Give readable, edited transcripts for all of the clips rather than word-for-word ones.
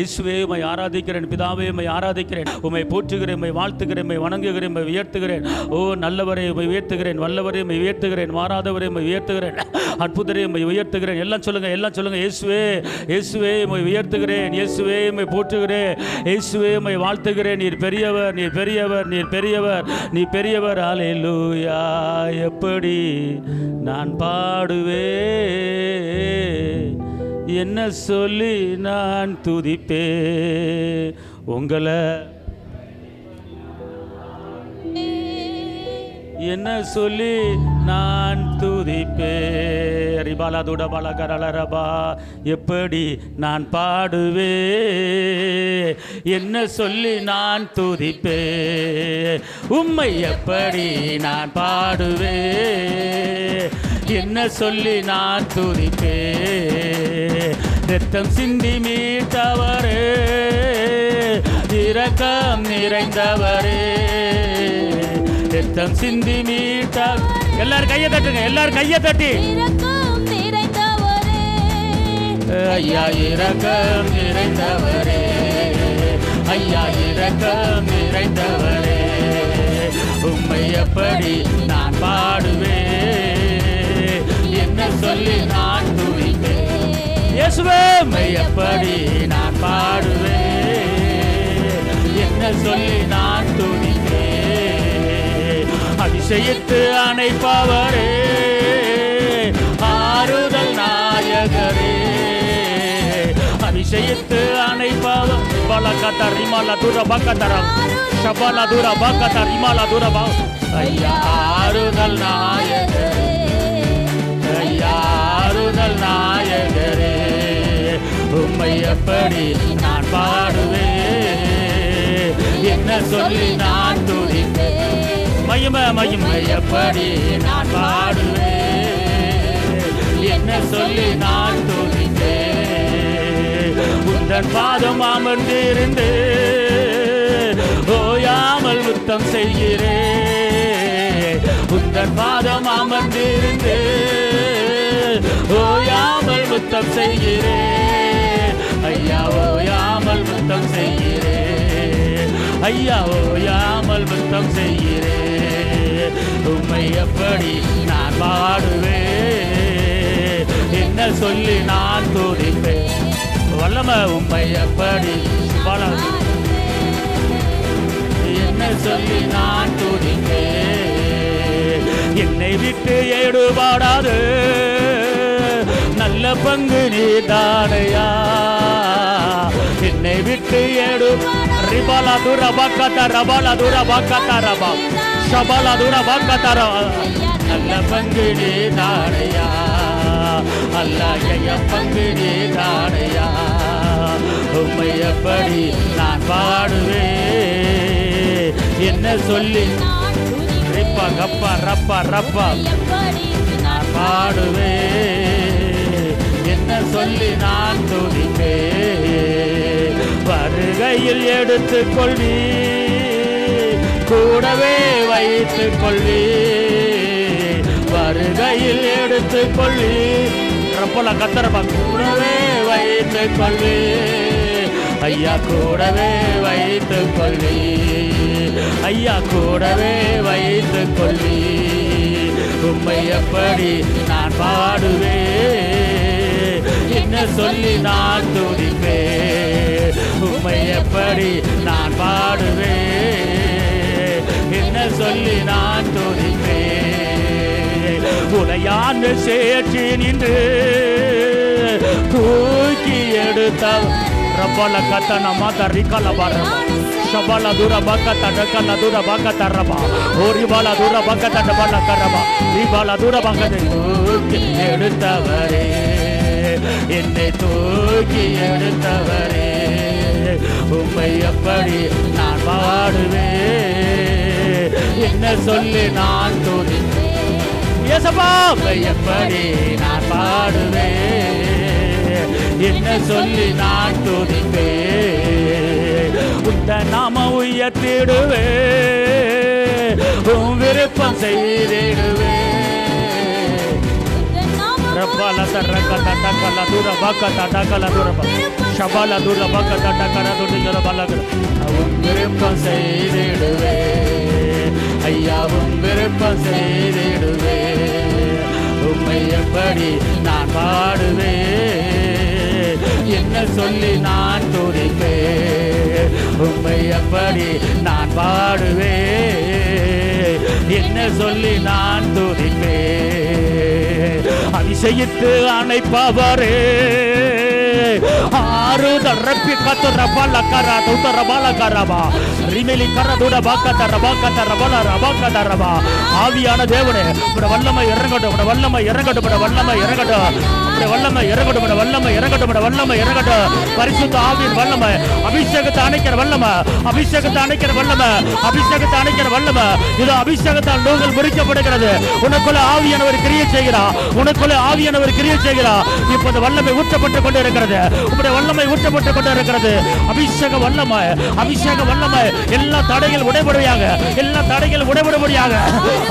இயேசுவே உம்மை ஆராதிக்கிறேன். பிதாவே உம்மை ஆராதிக்கிறேன். உம்மை போற்றுகிறேன், உம்மை வாழ்த்துகிறேன், உம்மை வணங்குகிறேன், உம்மை உயர்த்துகிறேன். ஓ நல்லவரே உம்மை உயர்த்துகிறேன், வல்லவரே உம்மை உயர்த்துகிறேன், மாறாதவரே உம்மை உயர்த்துகிறேன், அற்புதரே உம்மை உயர்த்துகிறேன். எல்லாம் சொல்லுங்க, எல்லாம் சொல்லுங்க. இயேசுவே இயேசுவே உம்மை உயர்த்துகிறேன், இயேசுவே உம்மை போற்றுகிறேன், இயேசுவே உம்மை வாழ்த்துகிறேன். நீர் பெரியவர், நீர் பெரியவர், நீர் பெரியவர், நீ பெரியவர். அல்லேலூயா. எப்படி நான் பாடுவேன், என்ன சொல்லி நான் துதிப்பேன் உங்களை, என்ன சொல்லி நான் துதிப்பேன். ரிபாலதுட பலகரலரபா. எப்படி நான் பாடுவேன், என்ன சொல்லி நான் துதிப்பேன் உம்மை, எப்படி நான் பாடுவேன், என்ன சொல்லி நான் துதிப்பேன். ரத்தம் சிந்தி மீட்டவரே, இரக்கம் நிறைந்தவரே, ரத்தம் சிந்தி மீட்ட. எல்லாரும் கையை தட்டுங்க, எல்லாரும் கையை தட்டி. ஐயா இரக்கம் நிறைந்தவரே, ஐயா இரக்கம் நிறைந்தவரே, உம்மை எப்படி நான் பாடுவேன், என்ன சொல்லி நான் துதிப்பேன். இயேசுவே உம்மை எப்படி நான் பாடுவேன், என்ன சொல்லி நான் துதிப்பேன். அதிசயித்து அணைப்பவரே, ஆறுதல் நாயகரே, அபிஷேகித்து அணைப்பவர். பலகத ரிமல துர பகதரம் ஷபல துர பகத ரிமல துர பா. ஐயா ஆறுதல் நாயகரே, ஐயா ஆறுதல் நாயகரே, உம்மை எப்படி நான் பாடுவேன், என்ன சொல்லி நான் துதிப்பேன். மகிமை மகிமை எப்படி நான் பாடுவேன், என்ன சொல்லி நான் துதிப்பேன். உந்தன் பாதம் அமர்ந்திருந்து ஓயாமல் முத்தம் செய்கிறேன். உந்தன் பாதம் அமர்ந்திருந்து ஓயாமல் முத்தம் செய்கிறேன். ஐயா ஓயாமல் முத்தம் செய்கிறேன், ஐயா ஓயாமல் முத்தம் செய்கிறேன். உம்மை எப்படி நான் பாடுவேன், என்ன சொல்லி நான் துதிப்பேன். வல்லமை உம்மை எப்படி என்ன சொல்லி நான் துதிப்பேன். என்னை விட்டு ஏடுபாடாது நல்ல பங்கு நீதானையா. என்னை விட்டு ஏடு ரிபாலா துர பக்கத்த ரபாலா துர பக்கத்த ரபா ஷபாலா துர பக்கத்த நல்ல பங்கு நீதானையா. அல்ல பங்கு நீதானையா. உம்மை எப்படி நான் பாடுவேன், என்ன சொல்லி ரிப்பா கப்பா ரப்பா ரப்பா நான் பாடுவேன், என்ன சொல்லி நான் துதிப்பேன். வருகையில் எடுத்துக் கொள்வி, கூடவே வைத்துக் கொள்வி. வருகையில் எடுத்துக் கொள்வி, ரப்பல கத்தரப்பா கூடவே வைத்துக் கொள்வி. ஐயா கூடவே வைத்துக் கொள்வி, ஐயா கூடவே வைத்துக் கொள்வி. உம்மை எப்படி நான் பாடுவேன், என்ன சொல்லி நான் துதிப்பேன். உம்மை எப்படி நான் பாடுவேன், என்ன சொல்லி நான் துதிப்பேன். உலையான சேற்றி நின்று தூக்கி எடுத்த ரப்பல கத்தன மாத ரிக்கல பரபா ஷபல துர பக்கத்த டக்கல துர பக்கத்த ரபா ஓரிபால துர பக்கத்த டபல கரபா ரிபால துர பக்கத்த தூக்கி எடுத்தவரே, என்னை தூக்கி எடுத்தவரே. உம்மை எப்படி நான் பாடுவேன், என்ன சொல்லி நான் துதிப்பேன். இயேசுவா உம்மை எப்படி நான் பாடுவேன், என்ன சொல்லி நான் துதிப்பேன். உந்த நாம உயர்த்திடுவேன், உன் விருப்பம் செய்திடுவேன். ரப்பல தரக்க தடக்கல துர பக்க தடக்கல துர ஷபாலா துர பக்கட்ட கரதுடிங்கற பலகர உன் விருப்பம் செய்திடுவே ஐயா உன் விருப்பம் செய்திடுவே உம்மை எப்படி நான் பாடுவே என்ன சொல்லி நான் துதிப்பே உம்மை எப்படி நான் பாடுவே என்ன சொல்லி நான் துதிப்பே அதிசயித்து அணைப்பவரே ஆறுதல் ரப்பி கத்துற பலக்கர துதர பலக்கரபா ரிமெலி கரதுட பாக்கத ரபாக்கத ரபல ரபாக்கத ரபா ஆவியான தேவனே உம்முடைய வல்லமை இறங்கட்டும் உம்முடைய வல்லமை இறங்கட்டும் உம்முடைய வல்லமை இறங்கட்டும் உம்முடைய வல்லமை இறங்கட்டும் உம்முடைய வல்லமை இறங்கட்டும் உம்முடைய வல்லமை இறங்கட்டும் பரிசுத்த ஆவியின் வல்லமை அபிஷேகத்தை அணைக்கிற வல்லமை அபிஷேகத்தை அணைக்கிற வல்லமை அபிஷேகத்தை அணைக்கிற வல்லமை இது அபிஷேகத்தால் நோய்கள் முறிக்கப்படுகிறது உனக்குள்ள ஆவியானவர் கிரியை செய்கிறார் உனக்குள்ள ஆவியானவர் கிரியை செய்கிறார் இப்போது வல்லமை ஊற்றப்பட்டு கொண்டு இருக்கிறது உம்முடைய வல்லமை ஊற்றப்பட்டு கொண்டு இருக்கிறது அபிஷேக வல்லமை அபிஷேக வல்லமை எல்லா தடைகள் உடைபடுவையாக எல்லா தடைகள் உடைபடும்படியாக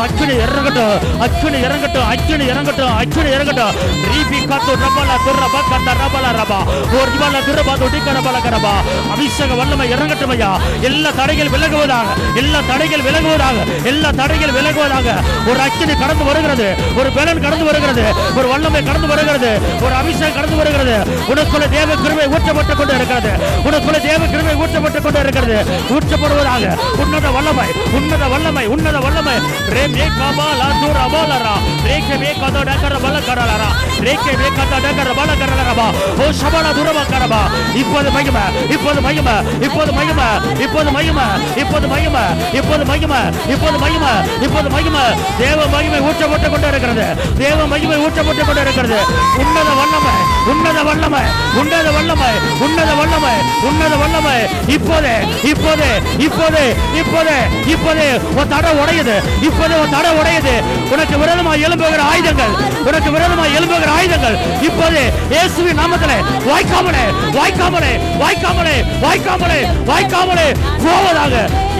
அக்கினி இறங்கட்டும் அக்கினி இறங்கட்டும் அக்கினி இறங்கட்டும் அக்கினி இறங்கட்டும் ரீபி காத்து ரபல துரப கந்த ரபல ரபா ஒரு இவல துரபா துடிக்க ரபல கரபா அபிஷேக வல்லமை இறங்கட்டும் ஐயா எல்லா தடைகள் விலகுவதாக எல்லா தடைகள் விலகுவதாக எல்லா தடைகள் விலகுவதாக ஒரு அக்கினி கடந்து வருகிறது ஒரு பலன் கடந்து வருகிறது ஒரு வல்லமை கடந்து வருகிறது ஒரு அபிஷேகம் கடந்து வருகிறது உனக்குள்ள தேவ கிருபை ஊற்றப்பட்டு கொண்டு இருக்கிறது உனக்குள்ள தேவ கிருபை ஊற்றப்பட்டு கொண்டு இருக்கிறது ஊற்றப்படுவதாக உன்னத வல்லமை உன்னத வல்லமை உன்னத வல்லமை ரே மே கபாலா துர அபாலரா ரேகே மே கத டகர பல கரலரா ரேகே மே கத டகர பல கரலரபா ஓ ஷபல துரப கரபா இப்போது மகிமை இப்போது மகிமை இப்போது மகிமை இப்போது மகிமை இப்போது மகிமை இப்போது மகிமை இப்போது மகிமை இப்போது மகிமை தேவ மகிமை ஊற்றப்பட்டு கொண்டு இருக்கிறது தேவ மகிமை ஊற்றப்பட்டு கொண்டு இருக்கிறது உன்னத வல்லமை உன்னத வல்லமை உன்னத வல்லமை உன்னத வல்லமை உன்னத வல்லமை இப்போதே இப்போதே இப்போதே இப்போதே இப்போதே ஒரு தடை உடையுது இப்போதே ஒரு தடை உடையுது உனக்கு விரோதமாக எழும்புகிற ஆயுதங்கள் உனக்கு விரோதமாக எழும்புகிற ஆயுதங்கள் இப்போதே இயேசுவின் நாமத்திலே வாய்க்காமலே வாய்க்காமலே வாய்க்காமலே வாய்க்காமலே வாய்க்காமலே போவதாக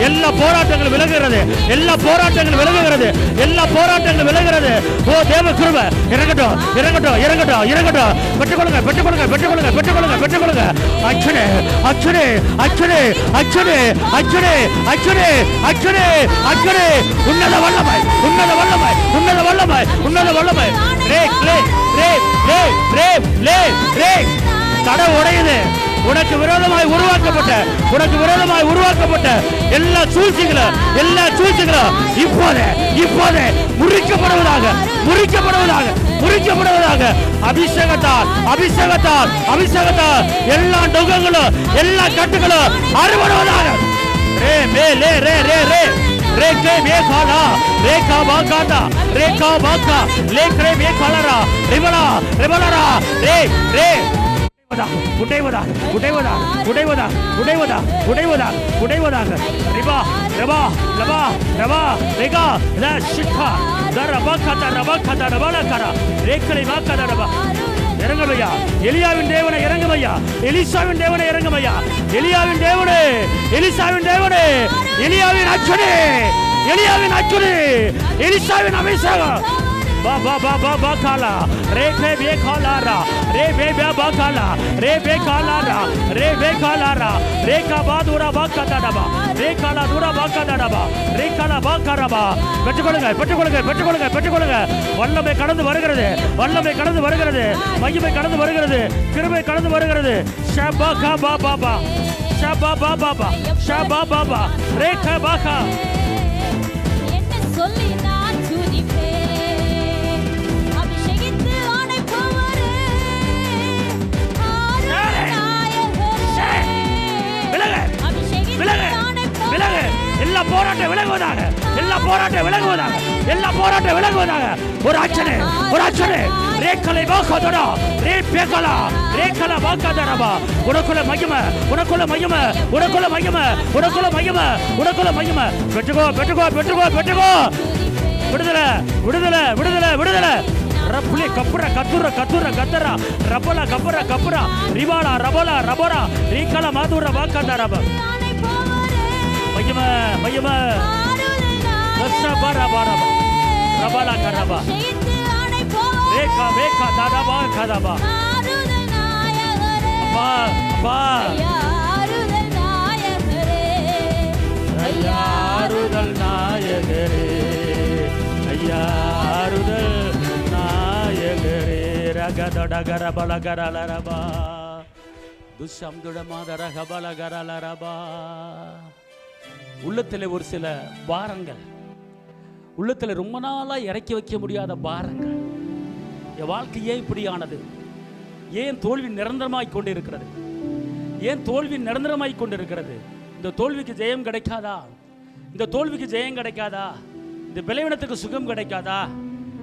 எல்லா போராட்டங்கள் விலகுகிறது எல்லா போராட்டங்கள் விலகுகிறது எல்லா போராட்டங்கள் விலகுகிறது ஓ தேவ கிருபை இறங்கட்டும் இறங்கட்டும் இறங்கட்டும் இறங்கட்டும் பெற்றுக்கொள்ளுங்க பெற்றுக்கொள்ளுங்க பெற்றுக்கொள்ளுங்க பெற்றுக்கொள்ளுங்க பெற்றுக்கொள்ளுங்க அச்சுனே அச்சுனே அச்சுனே அச்சுனே அச்சுனே அச்சுனே அச்சுனே அச்சுனே உன்னத வல்லமை உன்னத வல்லமை உன்னத வல்லமை உன்னத வல்லமை ரே ரே ரே ரே ரே ரே ரே தடை உடையுது உனக்கு விரோதமாய் உருவாக்கப்பட்ட எல்லா சூழ்ச்சிகளும் இப்போதே இப்போதே முறிக்கப்படுவதாக முறிக்கப்படுவதாக முறிக்கப்படுவதாக அபிஷேகத்தால் அபிஷேகத்தால் அபிஷேகத்தால் எல்லா நுகங்களும் எல்லா கட்டுகளும் அறுபடுவதாக ரே மே லே ரே ரே ரே ரேகே மே காலா ரேகா பாகாதா ரேகா பாகா லேக்ரே மே காலரா ரிபலா ரிபலரா ரே ரே உடைவதாக உடைவதாக உடைவதாக உடைவதாக உடைவதாக உடைவதாக ரிபா ரபா லபா ரபா ரேகா ல ஷிகா தரபா கதா ரபா கதா ரபா கரா ரேக்கலை வாக்கதா ரபா இறங்குமையா எலியாவின் தேவனே இறங்குமையா எலிசாவின் தேவனே இறங்குமையா எலியாவின் தேவனே எலிசாவின் தேவனே எலியாவின் அச்சுனே எலியாவின் அச்சுனே எலிசாவின் அபிஷேகம் பா பா பா பா பா காலா ரே பே பே காலாரா ரே பே பே பா காலா ரே பே காலாரா ரே பே காலாரா ரே கா பா துரா பா கதடபா ரே காலா துரா பா கதடபா ரே காலா பா கரபா பெற்றுக்கொள்ளுங்க பெற்றுக்கொள்ளுங்க பெற்றுக்கொள்ளுங்க பெற்றுக்கொள்ளுங்க வல்லமை கடந்து வருகிறது வல்லமை கடந்து வருகிறது மகிமை கடந்து வருகிறது கிருபை கடந்து வருகிறது ஷபா கா பா பா பா ஷபா பா பா பா ஷபா பா பா ரே கா பா கா என்ன சொல்லி நான் துதிப்பேன் அபிஷேகித்து அணைப்பவரே விலகு எல்லா போராட்டம் விலகுவதாக எல்லா போராட்டம் விலகுவதாக எல்லா போராட்டம் விலகுவதாக ஒரு அச்சனை ரேக்கலை வாக்கதடா ரே பேகலா ரேக்கல வாக்கதடபா உனக்குள்ள மகிமை உனக்குள்ள மகிமை உனக்குள்ள மகிமை உனக்குள்ள மகிமை உனக்குள்ள மகிமை பெற்றுக்கோ பெற்றுக்கோ பெற்றுக்கோ பெற்றுக்கோ விடுதலை விடுதலை விடுதலை விடுதலை ரப்புலே கப்புர கத்துர கத்துர கத்தரா ரபல கப்புர கப்புரா ரிவாலா ரபல ரபரா ரீகல மாதுர வாக்கதடப மகிமை மகிமை ரஷபரா பரபா ரபல கரபா ரேகா வேகா தடபா கதபா அப்பா அப்பா ஐயா ஆறுதல் நாயகரே, ஐயா ஆறுதல் நாயகரே, ஐயா ஆறுதல் நாயகரே. ரகதடகரபலகரலரபா துஷம்துடமாதரகபலகரலரபா. உள்ளத்தில் ஒரு சில பாரங்கள், உள்ளத்தில் ரொம்ப நாளாக இறக்கி வைக்க முடியாத பாரங்கள். என் வாழ்க்கை ஏன் இப்படி ஆனது? ஏன் தோல்வி நிரந்தரமாய் கொண்டு இருக்கிறது? ஏன் தோல்வி நிரந்தரமாய் கொண்டு இருக்கிறது? இந்த தோல்விக்கு ஜெயம் கிடைக்காதா? இந்த தோல்விக்கு ஜெயம் கிடைக்காதா? இந்த பலவீனத்துக்கு சுகம் கிடைக்காதா?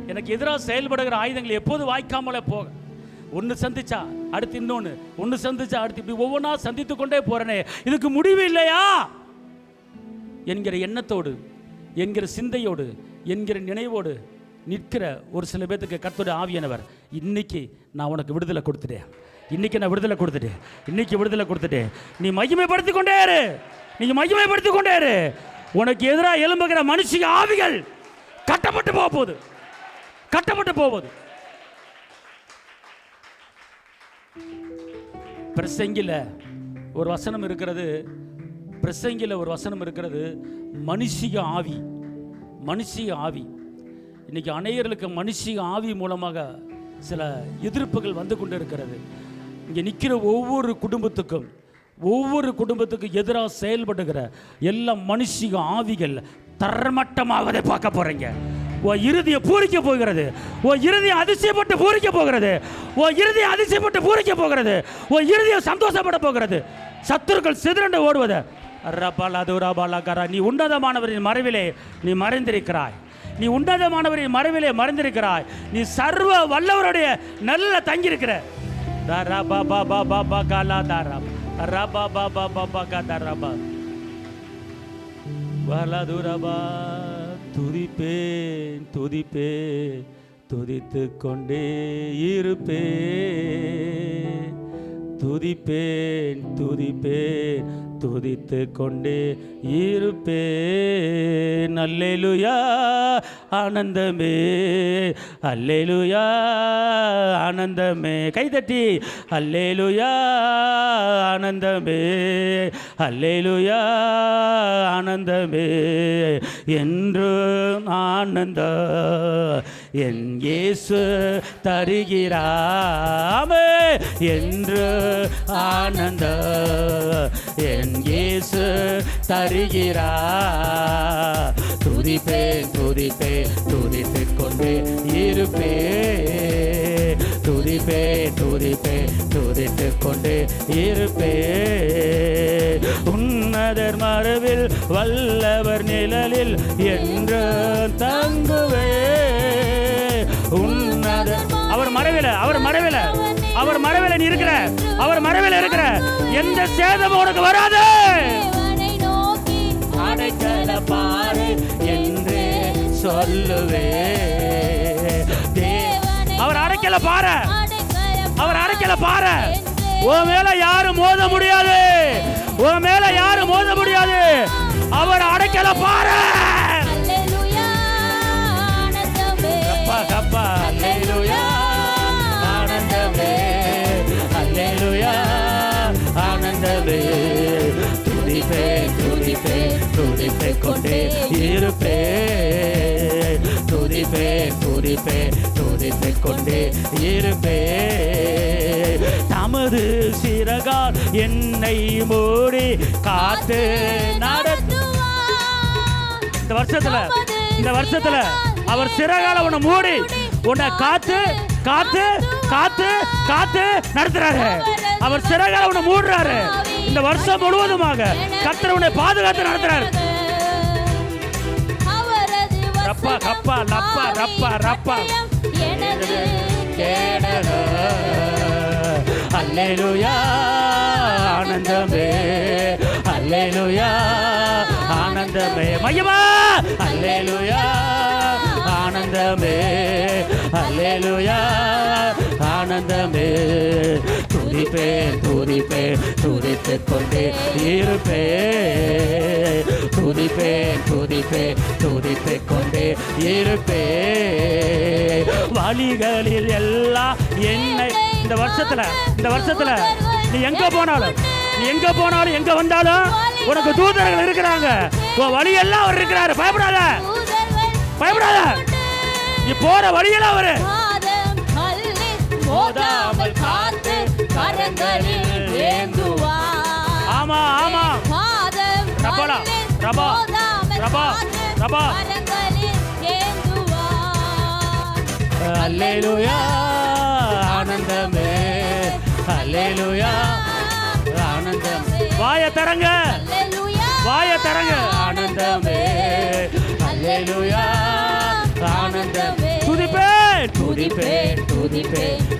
எனக்கு எதிராக செயல்படுகிற ஆயுதங்கள் எப்போது வாய்க்காமலே போக, ஒன்று சந்திச்சா அடுத்து இன்னொன்று, ஒன்று சந்திச்சா அடுத்து, இப்படி ஒவ்வொன்றா சந்தித்து கொண்டே போறேனே, இதுக்கு முடிவு இல்லையா என்கிற எண்ணத்தோடு, என்கிற சிந்தையோடு, என்கிற நினைவோடு நிற்கிற ஒரு சில பேத்துக்கு கர்த்தருடைய ஆவியானவர் இன்னைக்கு நான் உனக்கு விடுதலை கொடுத்துட்டேன், இன்னைக்கு நான் விடுதலை கொடுத்துட்டேன், இன்னைக்கு விடுதலை கொடுத்துட்டேன். நீ மகிமைப்படுத்தி கொண்டே இரு, நீங்க மகிமைப்படுத்தி கொண்டே இரு. உனக்கு எதிராக எழும்புகிற மனுஷிக ஆவிகள் கட்டப்பட்டு போகுது, கட்டப்பட்டு போகுது. பிரசங்கில ஒரு வசனம் இருக்கிறது, பிரசங்கில ஒரு வசனம் இருக்கிறது, மனுஷிக ஆவி, மனுஷிக ஆவி. இன்னைக்கு அநேகர்களுக்கு மனுஷிக ஆவி மூலமாக சில எதிர்ப்புகள் வந்து கொண்டு இருக்கிறது. இங்கே நிற்கிற ஒவ்வொரு குடும்பத்துக்கும் எதிராக செயல்படுகிற எல்லா மனுஷிக ஆவிகள் தரமட்டமாவதை பார்க்க போறீங்க. உன் இறுதியை பூரிக்க போகிறது, உன் இறுதியை அதிசயப்பட்டு பூரிக்க போகிறது, உன் இறுதியை அதிசயப்பட்டு பூரிக்க போகிறது, உன் இறுதியை சந்தோஷப்பட போகிறது. சத்துருக்கள் சிதறண்டு ஓடுவது. நீ உன்னதமானவரின் மறைவிலே நீ மறைந்திருக்கிறாய், நீ உன்னதமானவரின் மறைவிலே மறைந்திருக்கிறாய், நீ சர்வ வல்லவருடைய நல்ல தங்கியிருக்கிற. துதிப்பேன் துதிப்பேன் துதித்து கொண்டே இருப்பேன், துதிப்பேன் துதிப்பேன் துதித்து கொண்டே இருப்பேன். அல்லேலூயா ஆனந்தமே, அல்லேலூயா ஆனந்தமே. கைதட்டி அல்லேலூயா ஆனந்தமே, அல்லேலூயா ஆனந்தமே. என்று ஆனந்த என் இயேசு தருகிறாமே, என்று ஆனந்த என் இயேசு தருகிறார். துதிப்பேன் துதிப்பேன் துதித்துக் கொண்டே இருப்பேன், துதிப்பேன் துதிப்பேன் துதித்துக் கொண்டே இருப்பேன். உன்னதர் மறைவில் வல்லவர் நிழலில் என்று தங்குவே. உன்னதர் அவர் மறைவில, அவர் மறைவில, அவர் மறைவில நீ இருக்கிற, அவர் மறைவில இருக்கிற எந்த சேதமும் உனக்கு வராது. அடைக்கல பாரு என்று சொல்லுவே. அவர் அடைக்கல பாரு, அவர் அடைக்கல பாரு. உன் மேல யாரும் மோத முடியாது, உன் மேல யாரும் மோத முடியாது. அவர் அடைக்கல பாரு. கப்பா கப்பா அல்லேலூயா ஆனந்தமே, அல்லேலூயா ஆனந்தமே. துதிப்பேன் துதிப்பேன் துதித்துக் கொண்டே இருப்பேன், துதிப்பேன் துதிப்பேன் துதித்துக் கொண்டே இருப்பேன். தமது சிறகால் என்னை மூடி காத்து நடத்துவார். இந்த வருஷத்துல அவர் சிறகால உன்னை மூடி உன்னை காத்து காத்து காத்து காத்து நடத்துறாரு. அவர் சிறகால உன்னை மூடுறாரு. இந்த வருஷம் முழுவதுமாக கர்த்தர் உன்னை பாதுகாத்து நடத்துறாரு. ரப்பா கப்பா லப்பா ரப்பா ரப்பா. அல்லேலூயா ஆனந்தமே, அல்லேலூயா ஆனந்தமே. மகிமா அல்லேலூயா ஆனந்தமே, அல்லேலூயா ஆனந்தமே. துதிப்பேன் துதிப்பேன் துதித்துக் கொண்டே இருப்பேன், துதிப்பேன் துதிப்பேன் துதித்துக் கொண்டே இருப்பேன். வழிகளில் எல்லாம் என்னை இந்த வருஷத்துல நீ எங்க போனாலும் எங்க வந்தாலும் உனக்கு தூதர்கள் இருக்கிறாங்க. உன் வழியெல்லாம் அவர் இருக்கிறாரு. பயப்படாத. நீ போற வழியெல்லாம் அவரு போதாமல் காத்து கரங்களில் ஏந்துவார். ஆமா ஆமா. ரபா ரபா ரபா ரபா. அல்லேலூயா ஆனந்தமே, அல்லேலூயா ஆனந்தமே. வாய தரங்க ஆனந்தமே, அல்லேலூயா ஆனந்தமே. துதிப்பேன்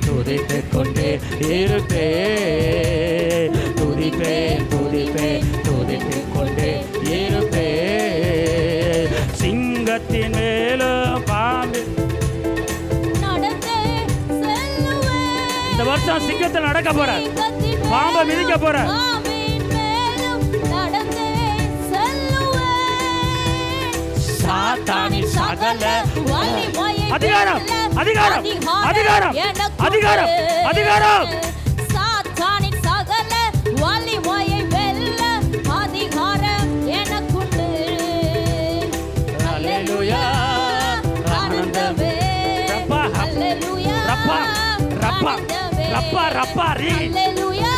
துதித்துக் கொண்டே இருப்பேன். துதித்துக் கொண்டே இருப்பேன். சிங்கத்தின் மேலும் பாம்பு இந்த வருஷம் சிங்கத்தில் நடக்க போற, பாம்பை மிதிக்க போற. சாத்தானின் சகல அதிகாரம் சாத்தானின் சகல வலிமையை வெல்ல அதிகாரம் எனக்குண்டு. அல்லேலூயா ஆனந்தமே. ரப்பா அல்லேலூயா ரப்பா ரப்பா ரப்பா ரப்பா ரீ அல்லேலூயா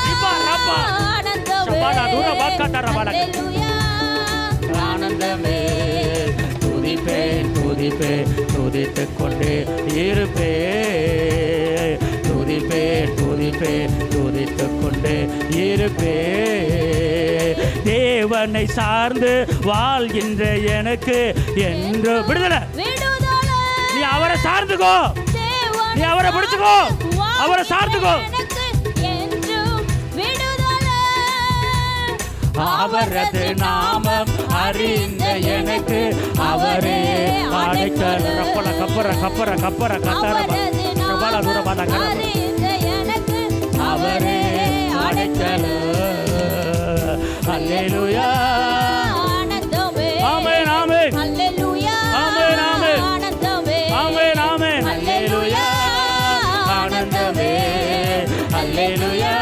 ரப்பா ஆனந்தமே. சபாலா தூர வாக்கட்ட ரபாலா அல்லேலூயா ஆனந்தமே. துதித்துக் கொண்டே இருப்பேன். துதித்துக் கொண்டே இருப்பேன். தேவனை சார்ந்து வாழ்கின்ற எனக்கு என்று விடுதலை. நீ அவரை சார்ந்துக்கோ, நீ அவரை பிடிச்சுக்கோ, அவரை சார்ந்துக்கோ. அவரது நாமம் அறிந்த எனக்கு அவரே அடைக்கலம். ரப்பல கப்பர கப்பர கப்பர கத்தர கபல தூரபாத கர அவரே அடைக்கலம். அல்லேலூயா ஆமென் ஆமென். அல்லேலூயா ஆமென் ஆமென். ஆனந்தமே. ஆமென் ஆமென். அல்லேலூயா ஆனந்தமே, அல்லேலூயா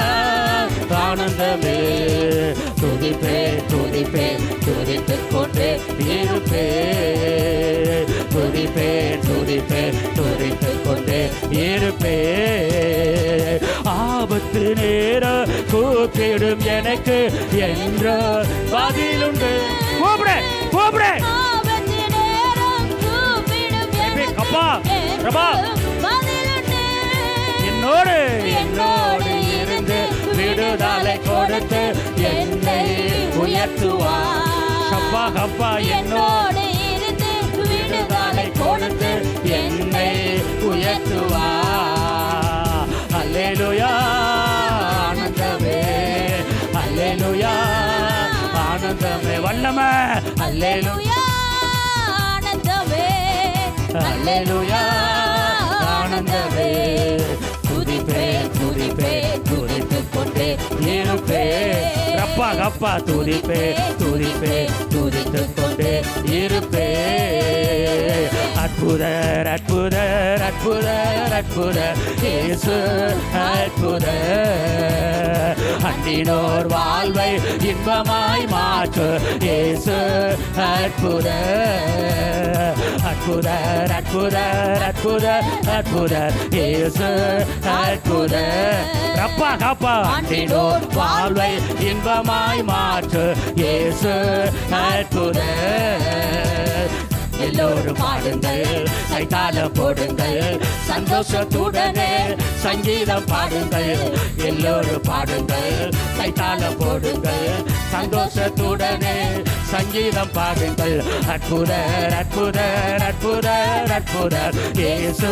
ஆனந்தமே. துதித்துக் கொண்டே இருப்பேன். துதித்துக் கொண்டே இருப்பேன். ஆபத்து நேரம் கூப்பிடும் எனக்கு என்ற பதிலுண்டு. கூப்பிடு அப்பா ரபா. என்னோடு இருந்து விடுதலை கொடுத்து என்னை உயர்த்துவார். அப்பா அப்பா என்னோடு இருந்து விடுதலை கொடுத்து என்னை உயர்த்துவார். அல்லேலூயா ஆனந்தமே, அல்லேலூயா ஆனந்தமே. வல்லமே அல்லேலூயா ஆனந்தமே. அல்லேலூயா ஆனந்தமே. துதித்துக் கொண்டே இருப்பேன். ரப்பா கப்பா துதித்துக் கொண்டே இருப்பேன். அற்புதர் அற்புதர் அற்புதர் அற்புதர் இயேசு அற்புதர். அண்டினோர் வாழ்வை இன்பமாய் மாற்று இயேசு அற்புதர். அற்புதர் அற்புதர் அற்புதர் அற்புதர் இயேசு அற்புதர். ரப்பா கப்பா அண்டினோர் வாழ்வை இன்பமாய் மாற்று இயேசு அற்புதர். எல்லோரும் பாடுங்கள், கைத்தாளம் போடுங்கள், சந்தோஷத்துடனே சங்கீதம் பாடுங்கள். எல்லோரும் பாடுங்கள், கைத்தாளம் போடுங்கள், சந்தோஷத்துடனே சங்கீதம் பாடுங்கள். அற்புதர் அற்புதர் அற்புதர் அற்புதர் இயேசு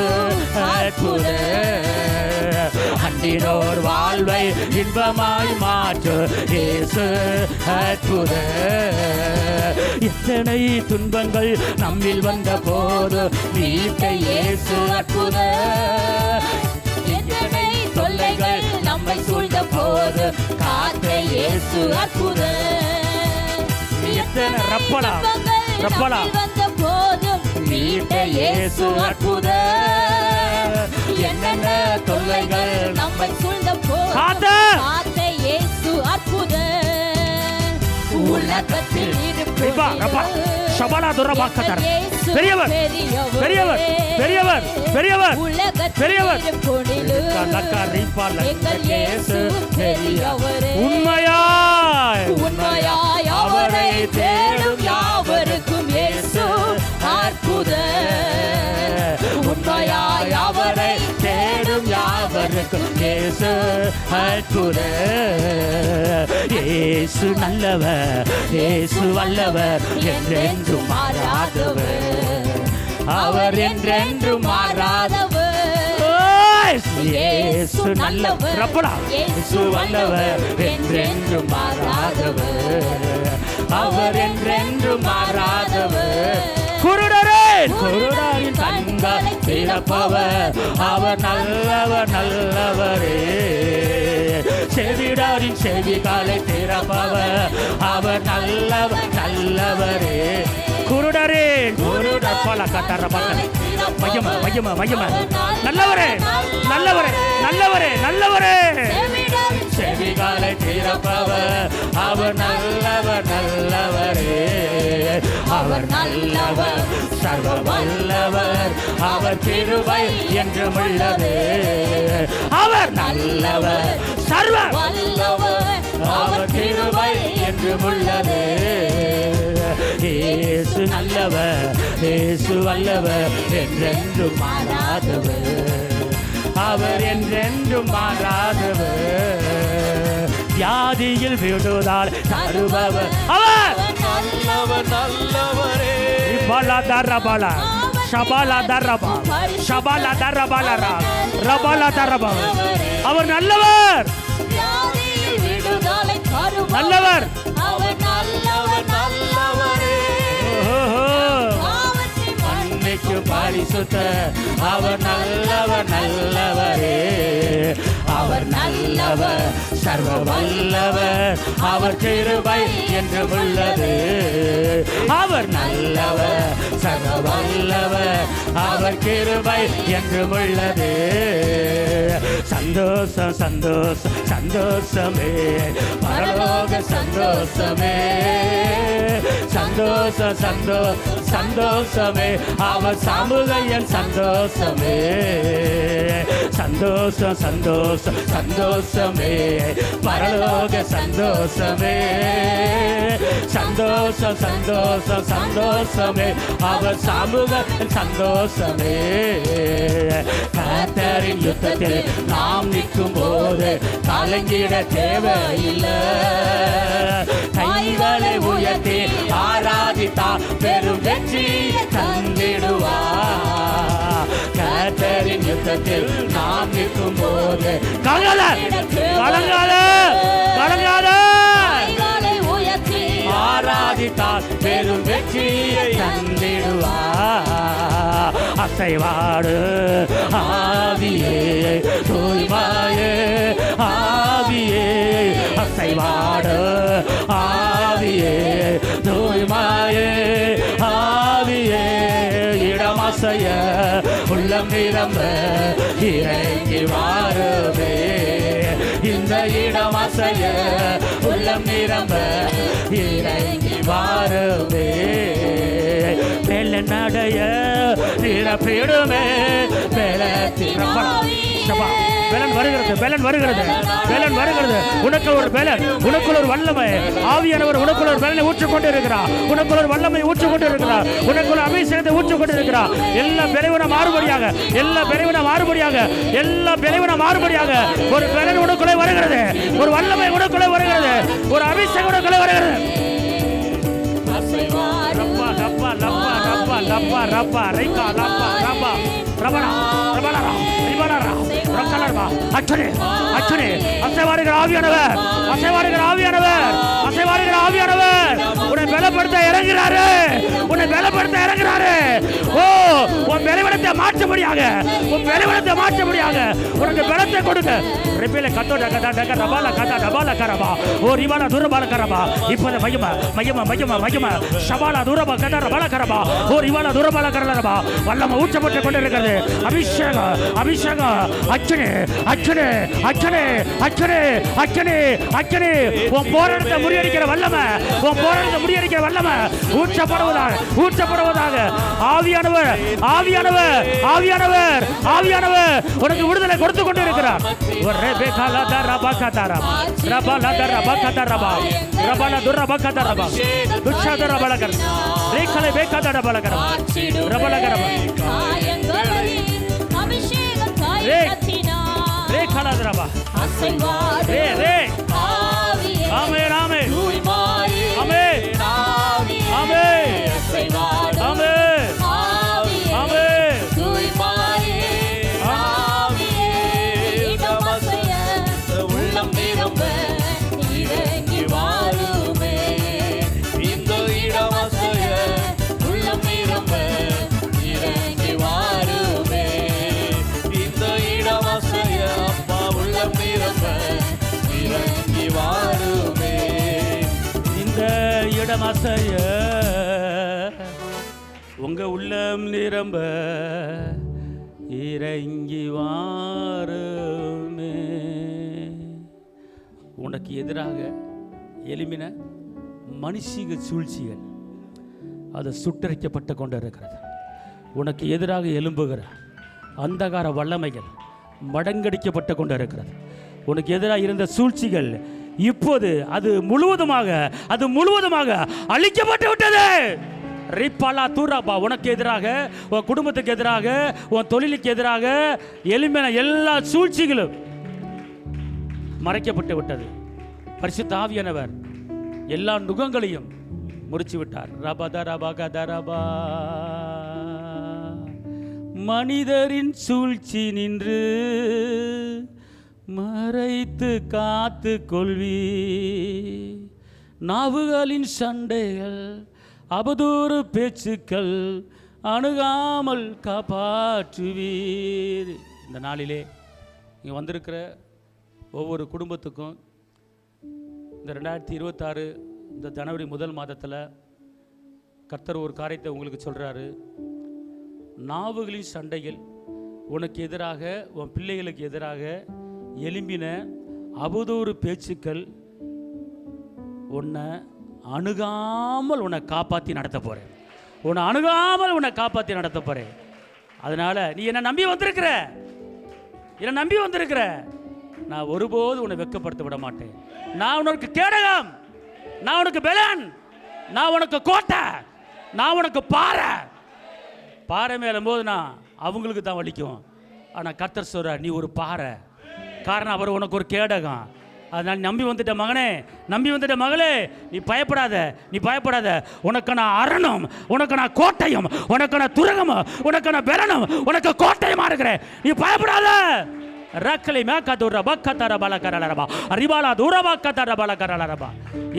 அற்புதர். அண்டினோர் வாழ்வை இன்பமாய் மாற்று இயேசு அற்புதர். எத்தனை துன்பங்கள் நம்மில் வந்த போது மீட்க இயேசு அற்புதர். எத்தனை தொல்லைகள் நம்மை சூழ்ந்த போது காத்த இயேசு அற்புதர். எத்தனை ரப்பலா ரப்பலா மீட்க இயேசு அற்புதர். என்னென்ன தொல்லைகள் நம்மை சூழ்ந்த போது காத்த உலகத்தில் ரிபா ரபா ஷபலா துரபா கதர் பெரியவர் பெரியவர் பெரியவர் பெரியவர் பெரியவர் லக்கா ரிபா எங்கள் இயேசு பெரியவரே உண்மையாய் உண்மையாய் அவரை தேடும் யாவருக்கும் இயேசு அற்புதர் உண்மையாய் அவரை தேடும் யாவருக்கும் இயேசு அற்புதர் இயேசு நல்லவர் இயேசு வல்லவர் என்றென்றும் மாறாதவர் அவர் என்றென்றும் மாறாதவர் இயேசு நல்லவர் ரப்பலா இயேசு வல்லவர் என்றென்றும் மாறாதவர் அவர் என்றென்றும் மாறாதவர் குருடரின் கண்களை திறப்பவர் அவர் நல்லவர் நல்லவரே செவிடாரின் செவிகளை திறப்பவர் அவர் நல்லவர் நல்லவரே குருடர் பல கட்டற பக்கல் மகிம மகிம மகிம நல்லவரே நல்லவரே நல்லவரே நல்லவரே செவிகளை திறப்பவர் அவர் நல்லவர் நல்லவரே அவர் நல்லவர் சர்வ வல்லவர் அவர் கிருபை என்றும் உள்ளது அவர் நல்லவர் சர்வ வல்லவர் அவர் கிருபை என்றும் உள்ளது இயேசு நல்லவர் இயேசு வல்லவர் என்றென்றும் மாறாதவர் அவர் என்றென்றும் மாறாதவர் வியாதியில் விடுதால் தருபவர் அவர் நல்லவர் நல்லவரே பல தரபல ஷபல தரபா ஷபல தரபலரா ரபல தரபா அவர் நல்லவர் நல்லவர் அவர் நல்லவர் நல்லவரே மன்னிக்கு பரிசுத்த அவர் நல்லவர் நல்லவரே அவர் நல்லவர் சர்வ வல்லவர் அவர் கிருபை என்று உள்ளது அவர் நல்லவர் சர்வ வல்லவர் அவர் கிருபை என்று உள்ளது சந்தோஷம் சந்தோஷம் சந்தோஷமே பரலோக சந்தோஷமே சந்தோஷம் சந்தோஷம் சந்தோஷமே அவர் சமூகையன் சந்தோஷமே சந்தோஷம் சந்தோஷம் சந்தோஷமே பரலோக சந்தோஷமே சந்தோஷம் சந்தோஷம் சந்தோஷமே அவர் சமூக சந்தோஷமே கர்த்தரின் யுத்தத்தில் நாம் நிற்கும் போது கலங்கிட தேவையில்லை கைகளை உயர்த்தி ஆராதித்தால் பெரும் வெற்றி தந்திடுவார் கர்த்தரின் யுத்தத்தில் நாம் நிற்கும் போது ஆராதித்தால் பெரும் வெற்றியை தந்திடுவார் அசைவாடு ஆவியே தூய்மாயே ஆவியே அசைவாடு ஆவியே தூய்மாயே ஆவியே இடமசைய உள்ளம் நிரம்ப இறங்கி வாருவே இந்த இடமசைய உள்ளம் நிரம்ப இறங்கி வாருவே மேல நடைய நிரப்பிடுமே பலன் வருகிறது பலன் வருகிறது பலன் வருகிறது உனக்கு ஒரு பலன் உனக்குள் ஒரு வல்லமை ஆவியானவர் உனக்குள் ஒரு பலனை ஊற்றிக்கொண்டு இருக்கிறார் உனக்குள் ஒரு வல்லமை ஊற்றிக்கொண்டு இருக்கிறார் உனக்குள் அபிஷேகத்தை ஊற்றிக்கொண்டு இருக்கிறார் எல்லா பெரியவன மாறுபடியாக எல்லா பெரியவன மாறுபடியாக எல்லா பெரியவன மாறுபடியாக ஒரு பலன் உனக்குள்ளே வருகிறது ஒரு வல்லமை உனக்குள்ளே வருகிறது ஒரு அபிஷேகம் உனக்குள்ளே வருகிறது ரப்பா ரப்பா ரப்பா ரப்பா ரப்பா ரப்பா ரைகா ரப்பா ரப்பா ரபனா ரபனா ரபனா ரக்கலர்பா அச்சனே அச்சனே அசைவாடுகிற ஆவியானவர் அசைவாடுகிற ஆவியானவர் அசைவாடுகிற ஆவியானவர் உன்னை பலப்படுத்த இறங்குறாரு உன்னை பலப்படுத்த இறங்குறாரு ஓ உன் பலவீனத்தை மாற்றும்படியாக உன் பலவீனத்தை மாற்றும்படியாக உனக்கு பலத்தை கொடுக்க ரிபேல கட்டோ டக டக ரபால கட டபால கரபா ஓ ரிபால துரபால கரபா இப்போது மகிம மகிம மகிம மகிம ஷபால துரபா கட ரபால கரபா ஓ ரிபால துரபால கரலபா வல்லமை ஊற்றப்பட்டு கொண்டிருக்கிறது அபிஷேகம் அபிஷேகம் அச்சனே அக்கினி அக்கினி அக்கினி அக்கினி அக்கினி உன் போராட்டத்தை முறியடிக்கிற வல்லமை, உன் போராட்டத்தை முறியடிக்கிற வல்லமை ஊற்றப்படுவதாக ஊற்றப்படுவதாக. ஆவியானவர் ஆவியானவர் ஆவியானவர் ஆவியானவர் உனக்கு விடுதலை கொடுத்து கொண்டு இருக்கிறார். அசைய உங்க உள்ளம் நிரம்ப இறங்கி வாருமே. உனக்கு எதிராக எழும்பின மனுஷிக சூழ்ச்சிகள் அது சுட்டரிக்கப்பட்டு கொண்டு இருக்கிறது. உனக்கு எதிராக எழும்புகிற அந்தகார வல்லமைகள் மடங்கடிக்கப்பட்டு கொண்டு இருக்கிறது. உனக்கு எதிராக இருந்த சூழ்ச்சிகள் இப்போது அது முழுவதுமாக அழிக்கப்பட்டு விட்டது. ரிப்பாலா தூராபா உனக்கு எதிராக, உன் குடும்பத்துக்கு எதிராக, உன் தொழிலுக்கு எதிராக எழும்பின எல்லா சூழ்ச்சிகளும் மறைக்கப்பட்டு விட்டது. பரிசுத்த ஆவியானவர் எல்லா நுகங்களையும் முறிச்சு விட்டார். ரபா மனிதரின் சூழ்ச்சி நின்று மறைத்து காத்து கொள்வி, நாவுகளின் சண்டைகள் அவதூறு பேச்சுக்கள் அணுகாமல் காப்பாற்றுவீர். இந்த நாளிலே இங்கே வந்திருக்கிற ஒவ்வொரு குடும்பத்துக்கும் இந்த 2026 இந்த ஜனவரி முதல் மாதத்தில் கர்த்தர் ஒரு காரியத்தை உங்களுக்கு சொல்கிறாரு. நாவுகளின் சண்டைகள் உனக்கு எதிராக, உன் பிள்ளைகளுக்கு எதிராக எழும்பின அவதூறு பேச்சுக்கள் உன்னை அணுகாமல் உன்னை காப்பாற்றி நடத்த போகிறேன். உன்னை அணுகாமல் உன்னை காப்பாற்றி நடத்த போகிறேன். அதனால் நீ என்னை நம்பி வந்திருக்கிற, நான் ஒருபோது உன்னை வெட்கப்படுத்த விட மாட்டேன். நான் உனக்கு கேடகம், நான் உனக்கு பெலன், நான் உனக்கு கோட்டை, நான் உனக்கு பாறை மேலும் போது நான் அவங்களுக்கு தான் வலிக்கும். ஆனால் கர்த்தர் சொல்கிறார், நீ ஒரு பாறை. காரணம் அவர் உனக்கு ஒரு கேடகம். அதனால் நம்பி வந்துட்ட மகனே, நம்பி வந்துட்ட மகளே, நீ பயப்படாத. உனக்கு நான் அரணும், உனக்கு நான் கோட்டையும், உனக்கு நான் துரகமும், உனக்கு நான் பெலனும், உனக்கு கோட்டையுமா இருக்கிறேன். நீ பயப்படாத. ரக்கலை மேக்கத்துற பக்கத்தர பலகரலரபா அறிவாலா தூரபாக்கத்தர பலகரலரபா.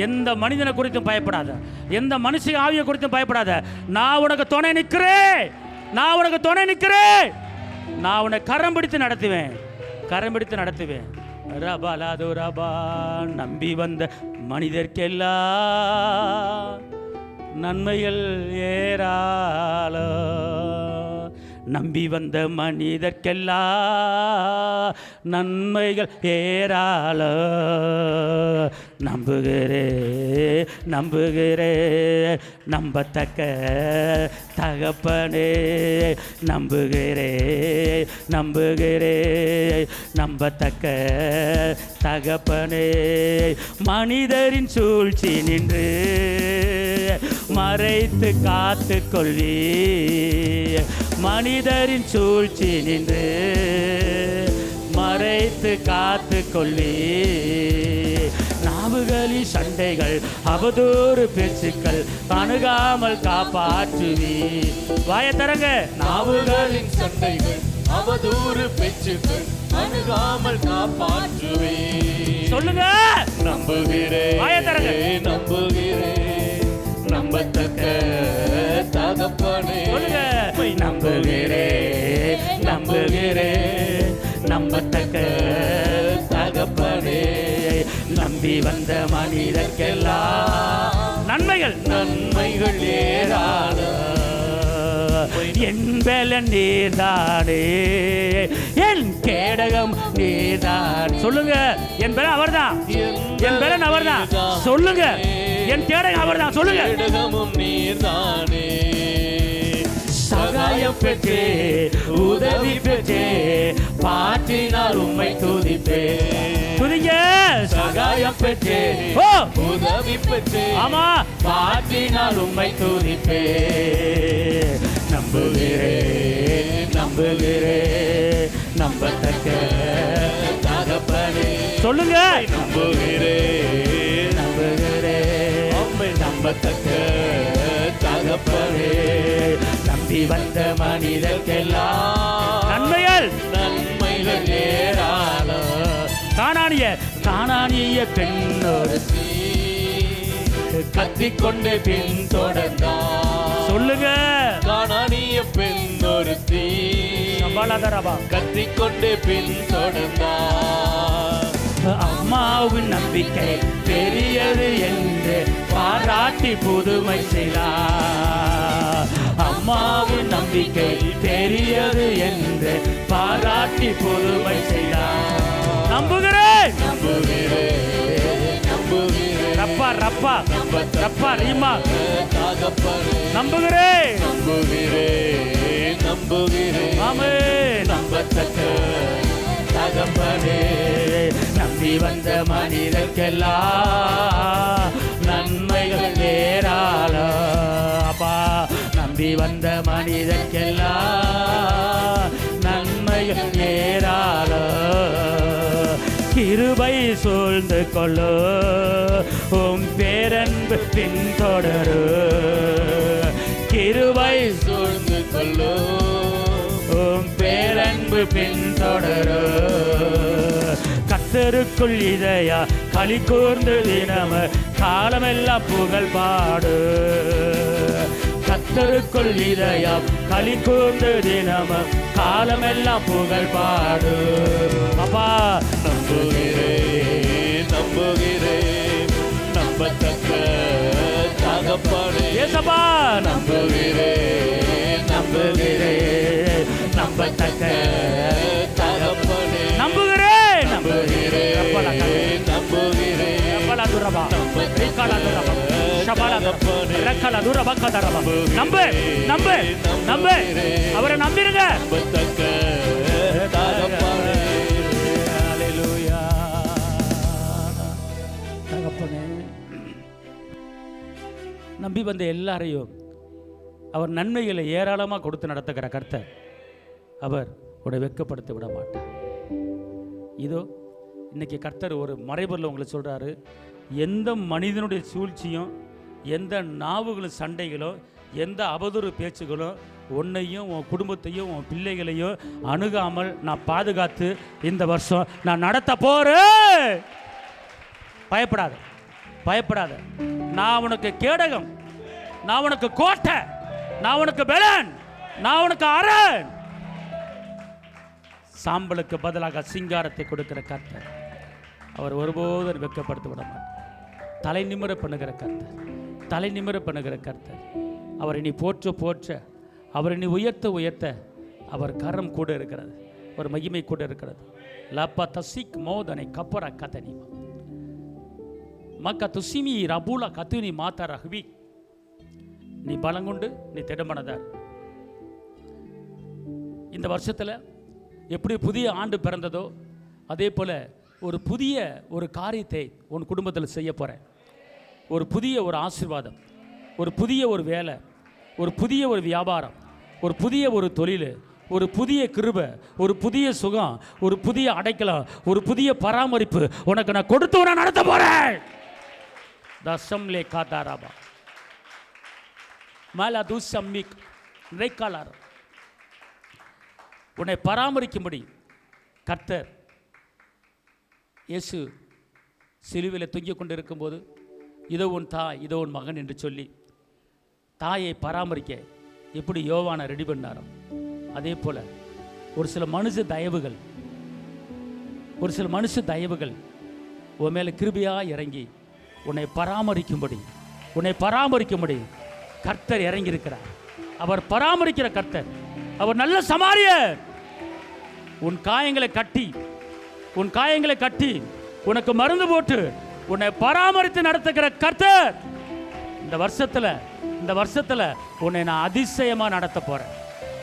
எந்த மனிதனை குறித்தும் பயப்படாத, எந்த மனுஷ ஆவியை குறித்தும் பயப்படாத. நான் உனக்கு துணை நிற்கிறேன், நான் உன்னை கரம் பிடித்து நடத்துவேன். ரபாலாது ரபா. நம்பி வந்த மனிதர்க்கெல்லாம் நன்மைகள் ஏறாலோ, நம்பி வந்த மனிதர்க்கெல்லாம் நன்மைகள் ஏறாலோ. நம்புகிறே நம்பத்தக்க தகப்பனே, நம்புகிறே நம்பத்தக்க தகப்பனே. மனிதரின் சூழ்ச்சி நின்று மறைத்து காத்து கொள்வி, மனிதரின் சூழ்ச்சி நின்று மறைத்து காத்து கொள்ளி. நாவுகளின் சண்டைகள் அவதூறு பேச்சுக்கள் அணுகாமல் காப்பாற்றுவி. வாயத்தரங்க. நாவுகளின் சண்டைகள் அவதூறு பேச்சுக்கள் அணுகாமல் காப்பாற்றுவி. சொல்லுங்க. நம்புகிறேன், வாயத்தரங்க. நம்புகிறேன் நம்பத்தக்க தகப்பனே. சொல்லுங்க. நம்புகிறேன் நம்பத்தக்க தகப்பனே. நம்பி வந்த மனிதர்க்கெல்லாம் நன்மைகள் ஏறாத. என் பலன் நீர்தானே, என் கேடகம் நீர்தான். சொல்லுங்க, என் பலன் அவர்தான், என் பலன் அவர்தான். சொல்லுங்க, என் கேடகம் அவர்தான். சொல்லுங்க, கேடகமும் நீர்தானே. சகாயம் பெற்றே, உதவி பெற்றே, பாற்றினால் உம்மை துதிப்பே. துதிங்க, சகாயம் பெற்றே, ஓ உதவி பெற்றே, ஆமா, பாற்றினால் உம்மை துதிப்பே. நம்புகிறே, நம்புகிறே, நம்பத்தக்க தகப்பனே. சொல்லுங்க, நம்புகிறே, நம்புகிறே, நம்பத்தக்க தகப்பனே. நம்பி வந்த மனிதர்க்கெல்லாம் நன்மைகள் நன்மைகள் ஏராளம். காணானிய பெண்ணோடு கத்திக்கொண்டு பின் தொடர்ந்தார். சொல்லுங்க, கானானிய பெண் ஒருத்தி கத்திக்கொண்டு பின் தொடர்ந்தார். அம்மாவின் நம்பிக்கை பெரியது என்று பாராட்டி புதுமை செய்தார். அம்மாவின் நம்பிக்கை பெரியது என்று பாராட்டி புதுமை செய்தார். நம்புகிறேன், நம்புகிறேன், நம்புகிறேன், ரப்பா ரப்பா ரப்பா ரீமா, தகப்பனே. நம்புகிறேன், நம்புகிறேன், நம்புகிறேன், ஆமென். நம்பத்தக்க தகப்பனே, நம்பி வந்த மனிதர்க்கெல்லாம் நன்மைகள் ஏராளம். அப்பா, நம்பி வந்த மனிதர்க்கெல்லாம் நன்மைகள் ஏராளம். கிருபை சூழ்ந்து கொள்ளு, உம் பேரன்பு பின்தொடரு. கிருபை சூழ்ந்து கொள்ளோ, உம் பேரன்பு பின்தொடரு. கர்த்தருக்குள் இதயா களி கூர்ந்து தினம காலமெல்லாம் புகழ் பாடு. கர்த்தருக்குள் இதயா களி கூர்ந்து தினம காலமெல்லாம் புகழ் பாடு. அப்பா, நம்புகிறேன், நம்புகிறேன், நம்பத்தக்க தகப்பனே. ஏசப்பா, நம்புகிறேன், நம்புகிறேன், நம்பத்தக்க தகப்பனே. நம்புகிறேன், நம்புகிறேன், நம்புகிறேன், நம்பு, நம்பு, நம்பு, அவரை நம்பிருங்க. நம்பத்தக்க தகப்பனே. ஹல்லேலூயா. தகப்பனே, நம்பி வந்த எல்லாரையும் அவர் நன்மைகளை ஏராளமாக கொடுத்து நடத்துகிற கர்த்தர். அவர் உன்னை வெட்கப்படுத்த விட மாட்டார். இதோ இன்னைக்கு கர்த்தர் ஒரு மறைபொருள் உங்களுக்கு சொல்றாரு. எந்த மனிதனுடைய சூழ்ச்சியும், எந்த நாவுகளும் சண்டைகளோ, எந்த அவதூறு பேச்சுகளோ உன்னையும் உன் குடும்பத்தையும் உன் பிள்ளைகளையும் அணுகாமல் நான் பாதுகாத்து இந்த வருஷம் நான் நடத்த போறேன். பயப்படாத, பயப்படாத. நான் உனக்கு கேடகம், நான் உனக்கு கோட்டை, நான் உனக்கு பலன், நான் உனக்கு அரண். சாம்பலுக்கு பதிலாக சிங்காரத்தை கொடுக்கிற கர்த்தர். அவர் ஒருபோதும் வெட்கப்படுத்த விட மாட்டார். தலை நிமிர பண்ணுகிற கர்த்தர், தலை நிமிர பண்ணுகிற கர்த்தர். அவரை நீ போற்ற போற்ற, அவரை நீ உயர்த்த உயர்த்த அவர் கரம் கூட இருக்கிறது, ஒரு மகிமை கூட இருக்கிறது. லப்பா தசிக் மோதனை கப்பரா கதனி மக்க துசிமி ரபூலா கத்துனி மாத்தா ரஹ்வி. நீ பலங்குண்டு, நீ திடமனதார். இந்த வருஷத்தில் எப்படி புதிய ஆண்டு பிறந்ததோ அதே போல் ஒரு புதிய ஒரு காரியத்தை உன் குடும்பத்தில் செய்ய போகிறேன். ஒரு புதிய ஒரு ஆசீர்வாதம், ஒரு புதிய ஒரு வேலை, ஒரு புதிய ஒரு வியாபாரம், ஒரு புதிய ஒரு தொழில், ஒரு புதிய கிருபை, ஒரு புதிய சுகம், ஒரு புதிய அடைக்கலம், ஒரு புதிய பராமரிப்பு உனக்கு நான் கொடுத்து உன நடத்த போகிறேன். தசம்லே காத்தாராபா மேலா துசம்மிக் நிறைக்காளார். உன்னை பராமரிக்கும்படி கர்த்தர் இயேசு சிலுவையில் தொங்கிக் கொண்டிருக்கும்போது இதோ உன் தாய், இதோ உன் மகன் என்று சொல்லி தாயை பராமரிக்க எப்படி யோவானை ரெடி பண்ணாரோ அதே போல் ஒரு சில மனுஷ தயவுகள், ஒரு சில மனுஷ தயவுகள் உன் மேலே கிருபையாக இறங்கி உன்னை பராமரிக்கும்படி கர்த்தர் இறங்கி இருக்கிறார். அவர் பராமரிக்கிற கர்த்தர். அவர் நல்ல சமாரியர். உன் காயங்களை கட்டி உனக்கு மருந்து போட்டு உன்னை பராமரித்து நடத்துகிற கர்த்தர். இந்த வருஷத்துல உன்னை நான் அதிசயமா நடத்த போறேன்,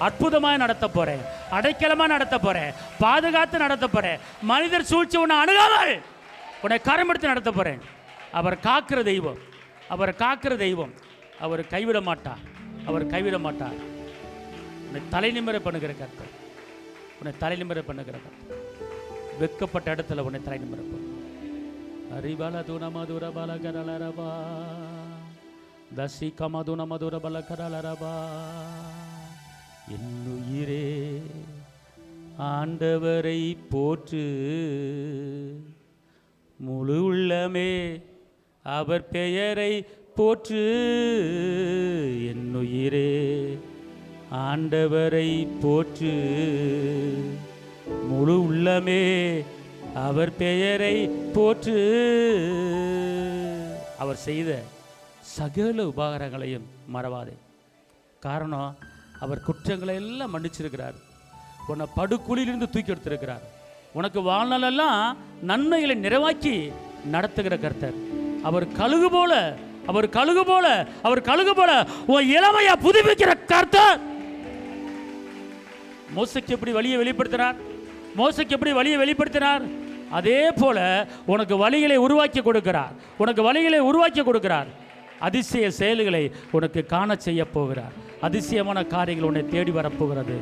அற்புதமாக நடத்த போறேன், அடைக்கலமா நடத்த போறேன், பாதுகாத்து நடத்த போறேன். மனிதர் சூழ்ச்சி உன்னை அணுகாமல் உன்னை கரமெடுத்து நடத்த போறேன். அவர் காக்கிற தெய்வம், அவர் கைவிட மாட்டார். உன்னை தலைநிமிர பண்ணுகிற கர்த்தர், வெட்கப்பட்ட இடத்துல உன்னை தலைநிமிர அறிபால தூண மதுர பல கரலரபா தசிக மதுன மதுர பல கரலரபா. என்னுயிரே ஆண்டவரை போற்று, முழு உள்ளமே அவர் பெயரை போற்று. என்னுயிரே ஆண்டவரை போற்று, முழு உள்ளமே அவர் பெயரை போற்று. அவர் செய்த சகல உபகாரங்களையும் மறவாதே. காரணம், அவர் குற்றங்களை எல்லாம் மன்னிச்சிருக்கிறார். உன்னை படுகுழியிலிருந்து தூக்கி எடுத்திருக்கிறார். உனக்கு வாழ்நாளெல்லாம் நன்மைகளை நிறைவாக்கி நடத்துகிற கர்த்தர். அவர் கழுகு போல உன் இளமையா புதுப்பிக்கிற கர்த்தர். மோசைக்கு எப்படி வழியை வெளிப்படுத்தினார், அதே போல உனக்கு வழிகளை உருவாக்கி கொடுக்கிறார். அதிசய செயல்களை உனக்கு காண செய்ய போகிறார். அதிசயமான காரியங்கள் உன்னை தேடி வரப்போகிறது.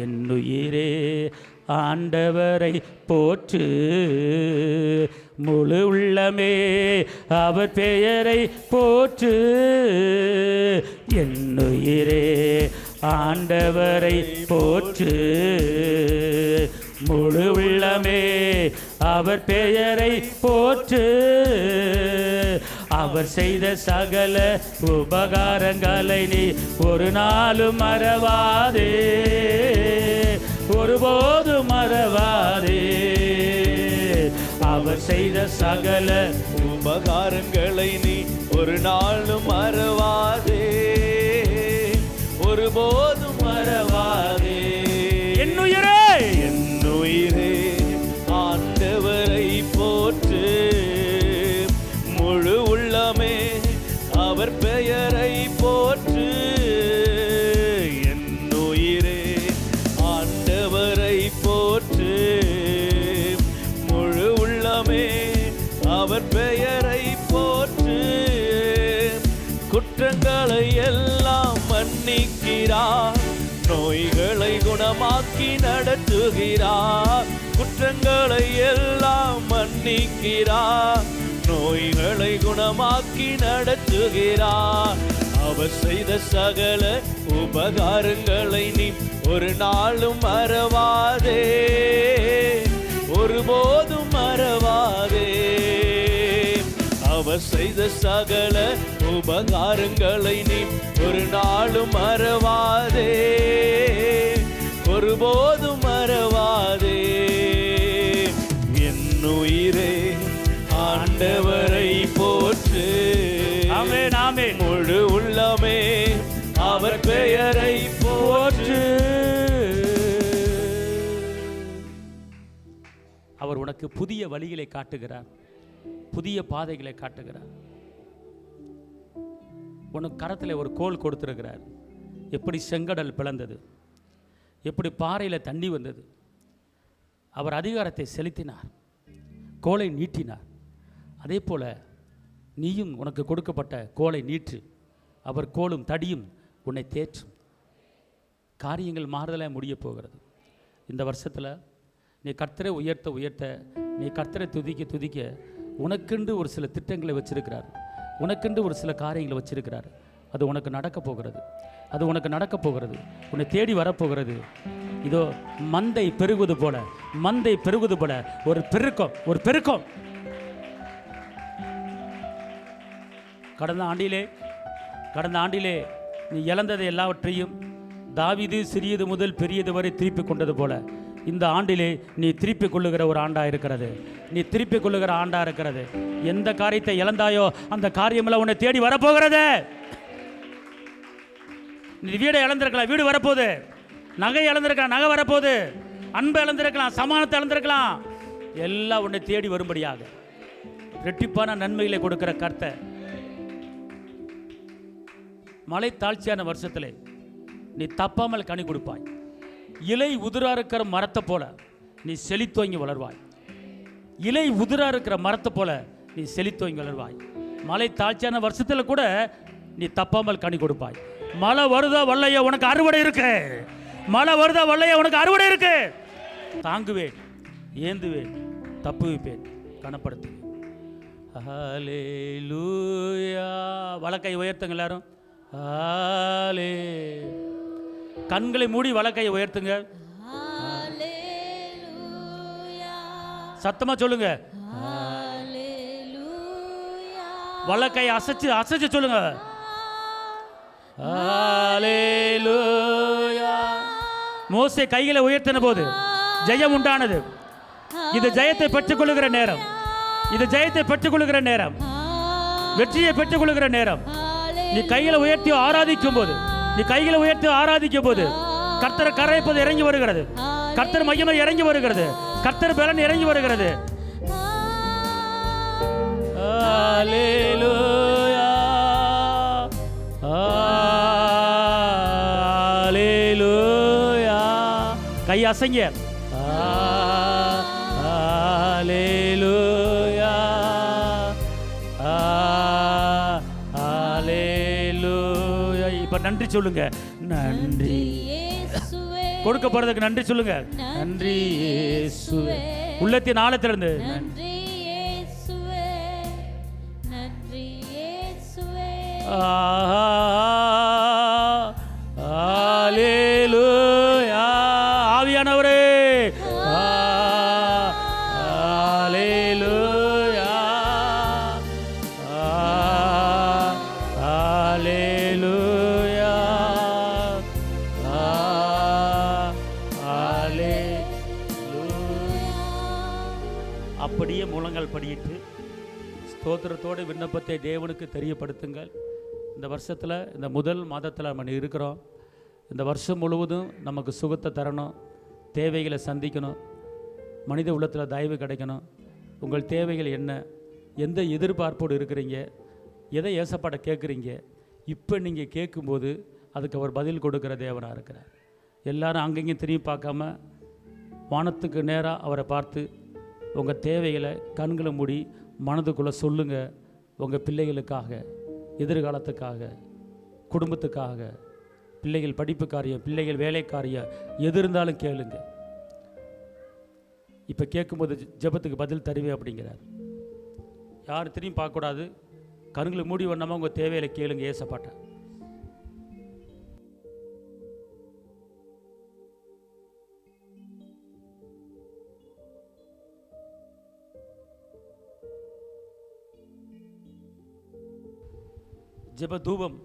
என்னுயிரே ஆண்டவரை போற்று, முழு உள்ளமே அவர் பெயரை போற்று. என்னுயிரே ஆண்டவரை போற்று, முழு உள்ளமே அவர் பெயரை போற்று. அவர் செய்த சகல உபகாரங்களை நீ ஒரு நாளும் மறவாதே, ஒருபோதும் மறவாதே. அவர் செய்த சகல உபகாரங்களை நீ ஒரு நாளும் மறவாதே, ஒருபோதும் மறவாதே. என்னுயிரே ஆண்டவரை போற்று, முழு உள்ளமே அவர் பெயரை போற்று. என்னுயிரே ஆண்டவரை போற்று, முழு உள்ளமே அவர் பெயரை போற்று. குற்றங்களை எல்லாம் மன்னிக்கிறார், நோய்களை குணமாக்கி நடத்துகிறார். குற்றங்களை எல்லாம் மன்னிக்கிறார், நோய்களை குணமாக்கி நடத்துகிறார். அவர் செய்த சகல உபகாரங்களை நீ ஒரு நாளும் மறவாதே, ஒருபோதும் மறவாதே. அவர் செய்த சகல உபகாரங்களை நீ ஒரு நாளும் மறவாதே, ஒருபோதும் மறவாதே. என்னுயிரே ஆண்டவரை போற்று, ஆமென் ஆமென். முழு உள்ளமே அவர் பெயரை போற்று. அவர் உனக்கு புதிய வழிகளை காட்டுகிறார், புதிய பாதைகளை காட்டுகிறார். உனக்கு கரத்தில் ஒரு கோல் கொடுத்திருக்கிறார். எப்படி செங்கடல் பிளந்தது, எப்படி பாறையில் தண்ணி வந்தது. அவர் அதிகாரத்தை செலுத்தினார், கோலை நீட்டினார். அதே போல நீயும் உனக்கு கொடுக்கப்பட்ட கோலை நீட்டு. அவர் கோலும் தடியும் உன்னை தேற்றும். காரியங்கள் மாறுதலாக முடிய போகிறது. இந்த வருஷத்தில் நீ கர்த்தரை உயர்த்த நீ கர்த்தரை துதிக்க உனக்கென்று ஒரு சில திட்டங்களை வச்சிருக்கிறார், உனக்கென்று ஒரு சில காரியங்களை வச்சிருக்கிறார். அது உனக்கு நடக்க போகிறது, உன்னை தேடி வரப்போகிறது. இதோ மந்தை பெருகுவது போல ஒரு பெருக்கம். கடந்த ஆண்டிலே நீ இழந்ததை எல்லாவற்றையும் தாவீது சிறியது முதல் பெரியது வரை திருப்பி கொண்டது போல இந்த ஆண்டிலே நீ திருப்பிக் கொள்ளுகிற ஒரு ஆண்டாக இருக்கிறது. எந்த காரியத்தை இழந்தாயோ அந்த காரியமெல்லாம் உன்னை தேடி வரப்போகிறது. நீ வீடை இழந்திருக்கலாம், வீடு வரப்போகுது. நகை இழந்திருக்கலாம், நகை வரப்போகுது. அன்பை இழந்திருக்கலாம், சமானத்தை இழந்திருக்கலாம். எல்லாம் உன்னை தேடி வரும்படியாக ரெட்டிப்பான நன்மைகளை கொடுக்கிற கர்த்தர். மழை தாழ்ச்சியான வருஷத்திலே நீ தப்பாமல் கனி கொடுப்பாய். இலை உதிரா இருக்கிற மரத்தை போல நீ செழித்தோங்கி வளர்வாய். இலை உதிரா இருக்கிற மரத்தை போல நீ செழித்தோங்கி வளர்வாய். மழை தாழ்ச்சியான வருஷத்தில் கூட நீ தப்பாமல் கனி கொடுப்பாய். மழை வருதா வல்லையா, உனக்கு அறுவடை இருக்கு. மழை வருதா வல்லையா, உனக்கு அறுவடை இருக்கு. தாங்குவேன், ஏந்துவேன், தப்புவிப்பேன், கனப்படுத்துவேன். ஹல்லேலூயா. வலக்கை உயர்த்துங்க எல்லாரும். ஹல்லே. கண்களை மூடி வலக்கையை உயர்த்துங்க. சத்தமா சொல்லுங்க. வலக்கை அசைச்சு அசைச்சு சொல்லுங்க. ஹல்லேலூயா. மோசே கைகளை உயர்த்தின போது ஜெயம் உண்டானது. இது ஜெயத்தை பெற்றுக்கொள்ளுகிற நேரம். இது ஜெயத்தை பெற்றுக்கொள்ளுகிற நேரம். வெற்றியை பெற்றுக்கொள்ளுகிற நேரம். நீ கைகளை உயர்த்தி ஆராதிக்கும் போது, நீ கைகளை உயர்த்தி ஆராதிக்கும் போது கர்த்தரை கரைப்பது இறங்கி வருகிறது. கர்த்தர் மகிமை இறங்கி வருகிறது. கர்த்தர் பலன் இறங்கி வருகிறது. ஹல்லேலூயா. ஹல்லேலூயா. கை அசைங்க. ஹல்லேலூயா. ஹல்லேலூயா. இப்ப நன்றி சொல்லுங்க. நன்றி. கொடுக்க போறதுக்கு நன்றி சொல்லுங்க. நன்றி இயேசுவே. உள்ளத்தின் ஆழத்திலிருந்து நன்றி இயேசுவே. நன்றி இயேசுவே. ஹல்லேலூயா. ஆவியானவரே. ஹல்லேலூயா. ஹல்லேலூயா. அப்படியே முழங்கால் படியிட்டு ஸ்தோத்திரத்தோடு விண்ணப்பத்தை தேவனுக்கு தெரியப்படுத்துங்கள். இந்த வருஷத்தில், இந்த முதல் மாதத்தில் நம்ம இருக்கிறோம். இந்த வருஷம் முழுவதும் நமக்கு சுகத்தை தரணும், தேவைகளை சந்திக்கணும், மனித உள்ளத்தில் தயவு கிடைக்கணும். உங்கள் தேவைகள் என்ன? எந்த எதிர்பார்ப்போடு இருக்கிறீங்க? எதை ஏசப்பாட கேட்குறீங்க? இப்போ நீங்கள் கேட்கும்போது அதுக்கு அவர் பதில் கொடுக்குற தேவனாக இருக்கிறார். எல்லாரும் அங்கங்கேயும் திரும்பி பார்க்காம வானத்துக்கு நேராக அவரை பார்த்து உங்கள் தேவைகளை கண்களை மூடி மனதுக்குள்ளே சொல்லுங்கள். உங்கள் பிள்ளைகளுக்காக, எதிர்காலத்துக்காக, குடும்பத்துக்காக, பிள்ளைகள் படிப்பு காரியம், பிள்ளைகள் வேலை காரியம், எது இருந்தாலும் கேளுங்க. இப்போ கேட்கும்போது ஜெபத்துக்கு பதில் தருவே அப்படிங்கிறார். யாரும் திரும்பி பார்க்கக்கூடாது. கண்களை மூடி வண்ணமாக உங்கள் தேவைகளை கேளுங்க ஏசப்பாட்ட. ஜெப தூபம்,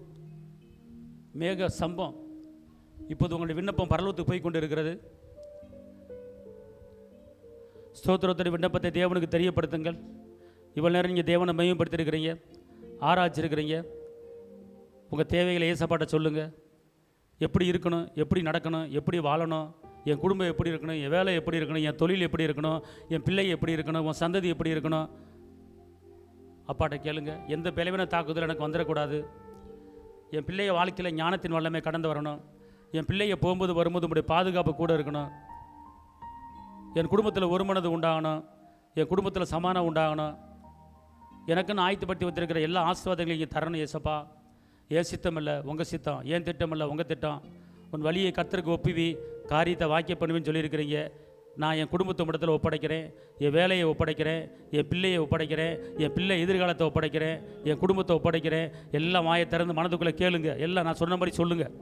மேக சம்பம். இப்போது உங்களுடைய விண்ணப்பம் பரலோகத்துக்கு போய் கொண்டு இருக்கிறது. ஸ்தோத்திரத்துடைய விண்ணப்பத்தை தேவனுக்கு தெரியப்படுத்துங்கள். இவ்வளோ நேரம் நீங்கள் தேவனை மையப்படுத்திருக்கிறீங்க, ஆராய்ச்சிருக்கிறீங்க. உங்கள் தேவைகளை ஏசப்பாட்ட சொல்லுங்கள். எப்படி இருக்கணும், எப்படி நடக்கணும், எப்படி வாழணும், என் குடும்பம் எப்படி இருக்கணும், என் வேலை எப்படி இருக்கணும், என் தொழில் எப்படி இருக்கணும், என் பிள்ளை எப்படி இருக்கணும், உன் சந்ததி எப்படி இருக்கணும். அப்பாட்ட கேளுங்க. எந்த பிளவின தாக்குதல் எனக்கு வந்துடக்கூடாது. என் பிள்ளைய வாழ்க்கையில் ஞானத்தின் வல்லமை கடந்து வரணும். என் பிள்ளைய போகும்போது வரும்போது உங்களுடைய பாதுகாப்பு கூட இருக்கணும். என் குடும்பத்தில் ஒரு மனது உண்டாகணும். என் குடும்பத்தில் சமானம் உண்டாகணும். எனக்குன்னு ஆயத்தப்பட்டு வச்சிருக்கிற எல்லா ஆசீர்வாதங்களையும் இங்கே தரணும் ஏசப்பா. ஏன் சித்தம் இல்லை உங்கள் சித்தம், ஏன் திட்டம் இல்லை உங்கள் திட்டம். உன் வழியை கர்த்தருக்கு ஒப்புவி, காரியத்தை வாக்கிய பண்ணுவேன்னு சொல்லியிருக்கிறீங்க. நான் என் குடும்பத்தை இடத்துல ஒப்படைக்கிறேன், என் வேலையை ஒப்படைக்கிறேன், என் பிள்ளையை ஒப்படைக்கிறேன், என் பிள்ளை எதிர்காலத்தை ஒப்படைக்கிறேன், என் குடும்பத்தை ஒப்படைக்கிறேன். எல்லாம் வாயை திறந்து மனதுக்குள்ளே கேளுங்க. எல்லாம் நான் சொன்ன மாதிரி சொல்லுங்கள்.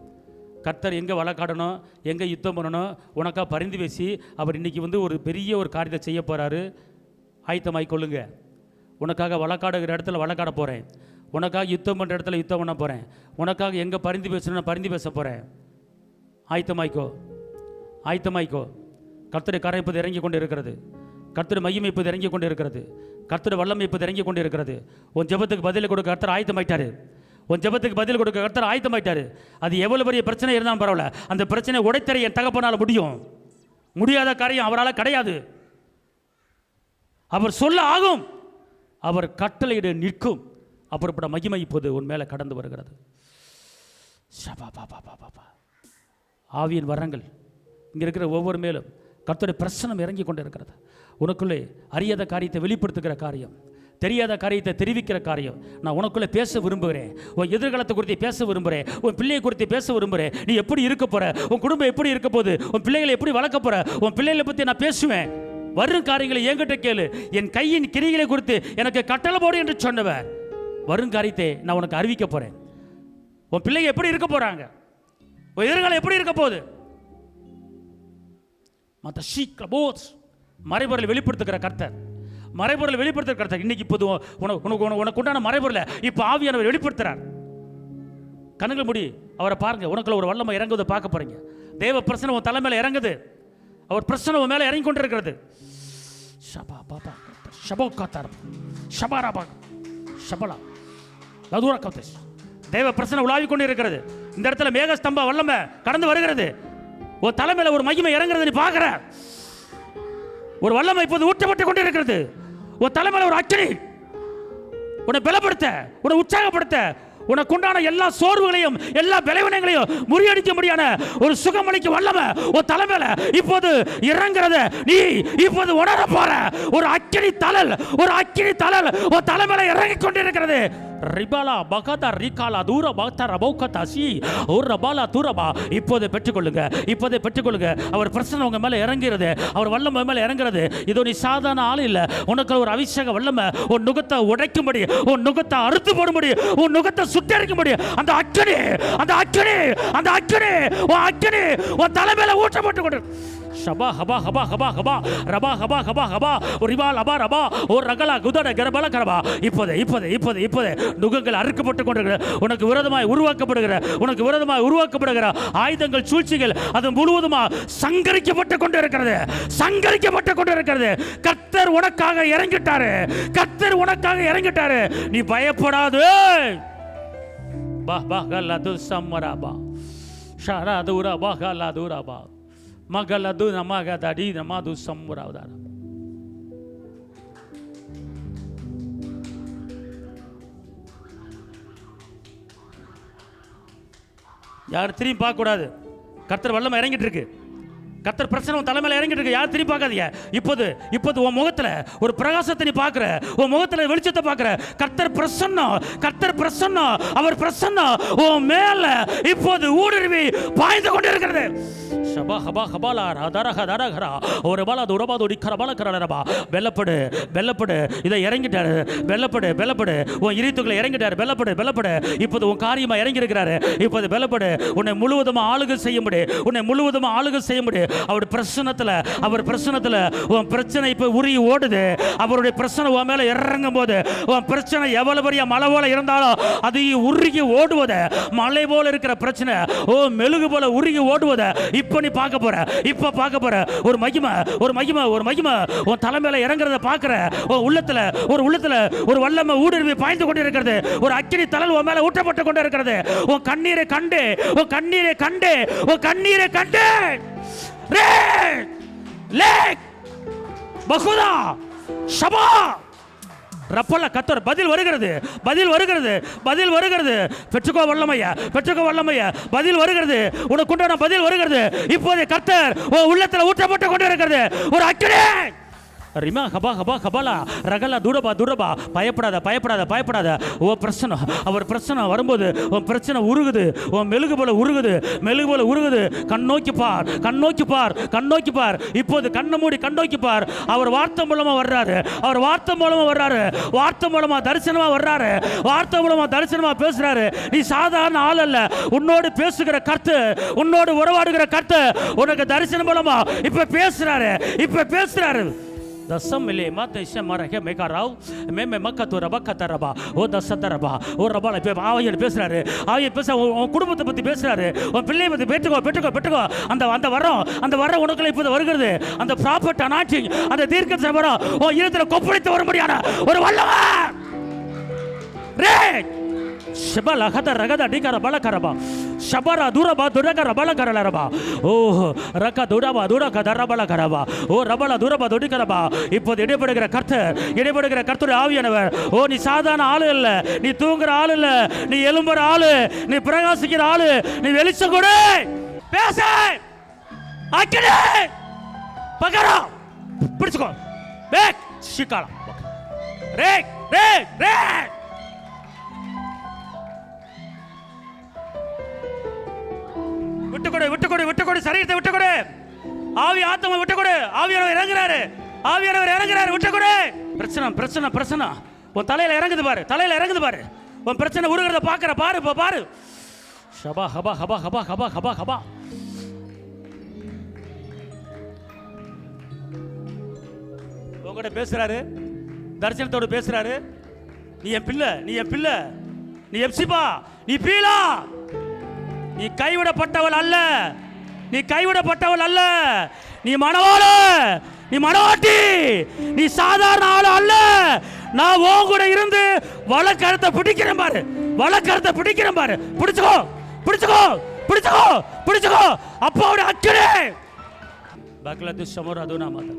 கர்த்தர் எங்கே வழக்காடணும், எங்கே யுத்தம் பண்ணணும், உனக்காக பரிந்து பேசி அவர் இன்றைக்கி ஒரு பெரிய ஒரு காரியத்தை செய்ய போகிறாரு. ஆயத்தமாய் கொள்ளுங்க. உனக்காக வழக்காடுகிற இடத்துல வழக்காட போகிறேன். உனக்காக யுத்தம் பண்ணுற இடத்துல யுத்தம் பண்ண போகிறேன். உனக்காக எங்கே பரிந்து பேசணும், நான் பரிந்து பேச போகிறேன். ஆயத்தமாய்க்கோ, ஆயத்தமாய்க்கோ. கர்த்தருடைய கரம் இப்போது இறங்கி கொண்டு இருக்கிறது. கர்த்தருடைய மகிமை இப்போது இறங்கி கொண்டு இருக்கிறது. கர்த்தருடைய வல்லமை இப்போது இறங்கி கொண்டு இருக்கிறது. உன் ஜெபத்துக்கு பதிலை கொடுக்க கர்த்தர் ஆயத்தமாயிட்டாரு. உன் ஜெபத்துக்கு பதில் கொடுக்க கர்த்தர் ஆயத்தமாயிட்டாரு. அது எவ்வளவு பெரிய பிரச்சனை இருந்தாலும் பரவாயில்ல, அந்த பிரச்சனை உடைத்தற என் தகப்பனால் முடியும். முடியாத காரியம் அவரால் கிடையாது. அவர் சொல்ல ஆகும், அவர் கட்டளையிட நிற்கும். அப்படிப்பட்ட மகிமை இப்போது உன் மேலே கடந்து வருகிறது. ஆவியின் வரங்கள் இங்கே இருக்கிற ஒவ்வொரு மேலும் கர்த்தருடைய பிரசன்னம் இறங்கி கொண்டு இருக்கிறது. உனக்குள்ளே அறியாத காரியத்தை வெளிப்படுத்துகிற காரியம், தெரியாத காரியத்தை தெரிவிக்கிற காரியம். நான் உனக்குள்ளே பேச விரும்புகிறேன். உன் எதிர்காலத்தை குறித்து பேச விரும்புகிறேன். உன் பிள்ளையை குறித்து பேச விரும்புகிறேன். நீ எப்படி இருக்க போற, உன் குடும்பம் எப்படி இருக்க போகுது, உன் பிள்ளைகளை எப்படி வளர்க்க போற, உன் பிள்ளைகளை பற்றி நான் பேசுவேன். வரும் காரியங்களை என்கிட்ட கேளு. என் கையின் கிரிகளை குறித்து எனக்கு கட்டளை போடு என்று சொன்னவர். வரும் காரியத்தை நான் உனக்கு அறிவிக்க போறேன். உன் பிள்ளைங்க எப்படி இருக்க போறாங்க, உன் எதிர்காலம் எப்படி இருக்க போகுது, மற்ற சீக்கிரம் மறைபொருளை வெளிப்படுத்துகிற கர்த்தர், மறைபொருளை வெளிப்படுத்துகிற கர்த்தர். இன்னைக்கு இப்போது உனக்கு உண்டான மறைபொருளை இப்போ ஆவியானவர் வெளிப்படுத்துறார். கண்ணுகள் முடி, அவரை பாருங்க. உனக்குள்ள ஒரு வல்லமை இறங்குவதை பார்க்க போறீங்க. தேவ பிரசன்னம் உன் தலை மேல இறங்குது. அவர் பிரசன்னம் உன் மேல இறங்கி கொண்டிருக்கிறது. ஷபா பாபா ஷபோ காத்தார் ஷபாராபா ஷபலா லதுரா கவுதேஷ். தேவ பிரசன்னம் உலாவி கொண்டு இருக்கிறது. இந்த இடத்துல மேகஸ்தம்ப வல்லமை கடந்து வருகிறது. ஒரு தலைமையில் ஒரு மகிமை இறங்குறது நீ பார்க்கிற. ஒரு வல்லமை இப்போது ஊற்றப்பட்டு கொண்டு இருக்கிறது. ஒரு தலைமையில் ஒரு அக்கினி உன்னை பலப்படுத்த, உன்னை உற்சாகப்படுத்த, உனக்கு உண்டான எல்லா சோர்வுகளையும் எல்லா பலவீனங்களையும் முறியடிக்க முடியாத ஒரு சுகமளிக்கு வல்லமை ஒரு தலைமையில இப்போது இறங்குறத நீ இப்போது உணர போற. ஒரு அக்கினி தழல், ஒரு அக்கினி தழல் ஒரு தலைமையில இறங்கி கொண்டிருக்கிறது. ரிபாலா பகதா ரிகாலா தூர பகதா ரபௌகதா சி ஒரு ரபாலா தூரபா. இப்போது பெற்றுக்கொள்ளுங்க, இப்போதே பெற்றுக்கொள்ளுங்க. அவர் பிரசன்னம் உங்க மேல இறங்குறது, அவர் வல்லமை மேல இறங்குறது. இதோ நீ சாதாரண ஆள் இல்ல. உனக்கு ஒரு அபிஷேக வல்லமை உன் நுகத்தை உடைக்கும்படி, உன் நுகத்தை அறுத்து போடும்படி, உன் நுகத்தை சுட்டரிக்கும்படி அந்த அக்கினி, அந்த அக்கினி, அந்த அக்கினி, உன் அக்கினி உன் தலைமையில ஊற்றப்பட்டு கொண்டு ஷபா ஹபா ஹபா ஹபா ஹபா ரபா ஹபா ஹபா ஹபா ரிபா லபா ரபா ஒரு ரகலா குதட கரபல கரபா. இப்போதே இப்போதே இப்போதே இப்போதே நுகங்கள் அறுக்கப்பட்டு கொண்டிருக்கிற, உனக்கு விரோதமாய் உருவாக்கப்படுகிற, உனக்கு விரோதமாய் உருவாக்கப்படுகிற ஆயுதங்கள், சூழ்ச்சிகள் அது முழுவதுமாக சங்கரிக்கப்பட்டு கொண்டு இருக்கிறது, சங்கரிக்கப்பட்டு கொண்டு இருக்கிறது. கர்த்தர் உனக்காக இறங்கிட்டாரு, கர்த்தர் உனக்காக இறங்கிட்டாரு. நீ பயப்படாது. பா பா கல்லது சம்மராபா ஷராதுரா பா கல்லதுரா மகளது நமகதடி நமது சம்முராவதார. யார் திரும்பி பார்க்க கூடாது. கர்த்தர் வல்லமை இறங்கிட்டு இருக்கு. கர்த்தர் பிரச்சனை உன் தலைமையில இறங்கிட்டு இருக்கு. யார் திரும்பி பார்க்காதீங்க. இப்போது உன் முகத்துல ஒரு பிரகாசத்தை நீ பார்க்கிற, உன் முகத்துல வெளிச்சத்தை பார்க்கிற. கர்த்தர் பிரசன்னம், கர்த்தர் பிரசன்னம், அவர் பிரசன்னம் உன் மேல இப்போது ஊடுருவி பாய்ந்து கொண்டிருக்கிறது. ஷபா ஹபா ஹபாலா ரதரஹ தரஹரா ஒரு பாலா துரபா துடிக்கற பால கரலரபா. வெல்லப்படு வெல்லப்படு, இதை இறங்கிட்டாரு. வெல்லப்படு வெல்லப்படு, உன் இருத்துக்குள்ள இறங்கிட்டாரு. வெல்லப்படு வெல்லப்படு, இப்போது உன் காரியமா இறங்கி இருக்கிறாரு. இப்போது வெல்லப்படு. உன்னை முழுவதுமா ஆளுகை செய்ய முடியும், உன்னை முழுவதுமா ஆளுகை செய்ய முடியும். அவர் பிரசன்னத்துல, அவர் பிரசன்னத்துல உன் பிரச்சனை இப்ப உருகி ஓடுது. அவருடைய பிரச்சனை உன் மேல இறங்கும் போது உன் பிரச்சனை எவ்வளவு பெரிய மலை போல இருந்தாலும் அது உருகி ஓடுவத, மலை போல இருக்கிற பிரச்சனை மெழுகு போல உருகி ஓடுவத இப்ப நீ பார்க்க போற. இப்ப பார்க்க போற. ஒரு மகிமை, ஒரு மகிமை, ஒரு மகிமை உன் தலைமையில இறங்குறத பார்க்கிற. உன் உள்ளத்துல ஒரு வல்லமை ஊடுருவி பாய்ந்து கொண்டு இருக்கிறது. ஒரு அக்கினி தழல் உன் மேல ஊற்றப்பட்டு கொண்டு இருக்கிறது. உன் கண்ணீரை கண்டு, உன் கண்ணீரை கண்டு, உன் கண்ணீரை கண்டு பகுதா ஷபா ரப்பல கத்தர் பதில் வருகிறது, பதில் வருகிறது, பதில் வருகிறது. பெற்றுக்கோ வல்லமையா, பெற்றுக்கோ வல்லமையா. பதில் வருகிறது, உனக்கு உண்டான பதில் வருகிறது. இப்போது கர்த்தர் உள்ளத்துல ஊற்றப்பட்டு கொண்டு இருக்கிறது. ஒரு அக்கினி ரிமா ஹபா ஹபா ஹபாலா ரகலா துரபா துரபா. பயப்படாத பயப்படாத பயப்படாத. ஓ பிரச்சனை, அவர் பிரச்சனை வரும்போது உன் பிரச்சனை உருகுது. உன் மெழுகு போல உருகுது, மெழுகு போல உருகுது. கண்ணோக்கி பார், கண்ணோக்கி பார், கண்ணோக்கி பார். இப்போது கண்ணை மூடி கண்ணோக்கி பார். அவர் வார்த்தை மூலமா வர்றாரு, அவர் வார்த்தை மூலமா வர்றாரு, வார்த்தை மூலமா தரிசனமா வர்றாரு, வார்த்தை மூலமா தரிசனமா பேசுறாரு. நீ சாதாரண ஆள் அல்ல. உன்னோடு பேசுகிற கர்த்தர், உன்னோடு உறவாடுகிற கர்த்தர் உனக்கு தரிசனம் மூலமா இப்ப பேசுறாரு, இப்ப பேசுறாரு. दसम मिले मत इसे मर के मैं कर रहा हूँ मैं मक्का तो रबा कता रबा वो दस रबा वो रबा पे आवाज பேசுறாரு. ஆவியை பேச உன் குடும்பத்தை பத்தி பேசுறாரு, உன் பிள்ளையை பத்தி பெற்றுக்கோ பெற்றுக்கோ பெற்றுக்கோ. அந்த வரம் உனக்குள்ள இப்போது வருகிறது. அந்த ப்ராப்பர்ட் அனாச்சிங், அந்த தீர்க்க வரம் உன் இருதயத்துல கொப்பளித்து வர முடியாத ஒரு வல்லமை. ரே ಶಬಲ ಹದ ರಗದ ಡಿಕರ ಬಳಕರಬ ಶಬರ ದೂರಬ ದುರಗರ ಬಳಕರಲರಬ ஓ ரக்க துடபா துடக தரபல கரபா ஓ ரபல துரப துடிகரபா. இப்போது இடைப்படுகிற கர்த்தருடைய ஆவியானவர், ஓ நீ சாதாரண ஆளு இல்ல, நீ தூங்குற ஆளு இல்ல, நீ எழும்புற ஆளு, நீ பிரகாசிக்கிற ஆளு, நீ வெளிச்சம் கொடு, பேச அக்கடே பகரா பிடிச்சுக்கோ பேக் சிக்காலா ரேக் ரேக் ரேக். விட்டுக்கொடு சரீரத்தை விட்டுக்கொடு, ஆவி ஆத்மா விட்டுக்கொடு. ஆவியானவர் இறங்குறாரு விட்டுக்கொடு. பிரச்சனை உன் தலையில இறங்குது பாரு, உன் பிரச்சனை உருகிறத பாரு. ஷபா ஹபா ஹபா ஹபா ஹபா ஹபா ஹபா. உங்ககிட்ட பேசுறாரு, தரிசனத்தோடு பேசுறாரு. நீ என் பிள்ளை, நீ எப்சிபா, நீ பீலா, நீ கைவிடப்பட்டவள் அல்ல, நீ மனவாள, நீ மனவாட்டி, நீ சாதாரண ஆளு அல்ல. நான் உன் கூட இருந்து வழக்கரத்தை பிடிக்கிறேன் பாரு, பிடிச்சுக்கோ. அப்பாவோட அக்கறை பக்ல துஷமோர் அதுனா மாதா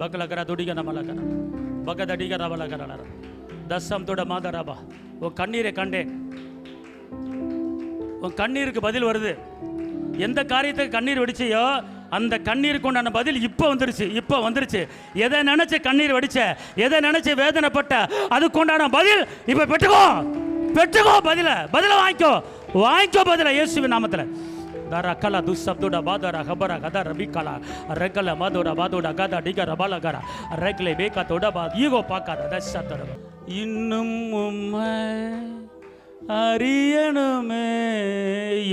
பக்ல கர துடிக நமலகர பகதடிக ரவலகரலர தசம் தொட மாதரபா. உன் கண்ணீரை கண்டேன், உன் கண்ணீருக்கு பதில் வருது. எந்த காரியத்துக்கு கண்ணீர் வெடிச்சியோ அந்த கண்ணீருக்கு உண்டான பதில் இப்போ வந்துருச்சு. எதை நினைச்சு கண்ணீர் வெடிச்ச, எதை நினைச்சு வேதனைப்பட்ட, அதுக்கு உண்டான பதில் இப்போ பெற்றுக்கோ. பதில வாங்கிக்கோ பதில இயேசுவின் நாமத்தில். தரக்கல துசப்துட பாதர ஹபர கத ரபிகலா ரெகல மதுர பாதுட கத டிக ரபலகர ரெக்லே பேகத்தோட பா ஈகோ பாக்காத தசத்தர. இன்னும் உம்மை அறியணுமே,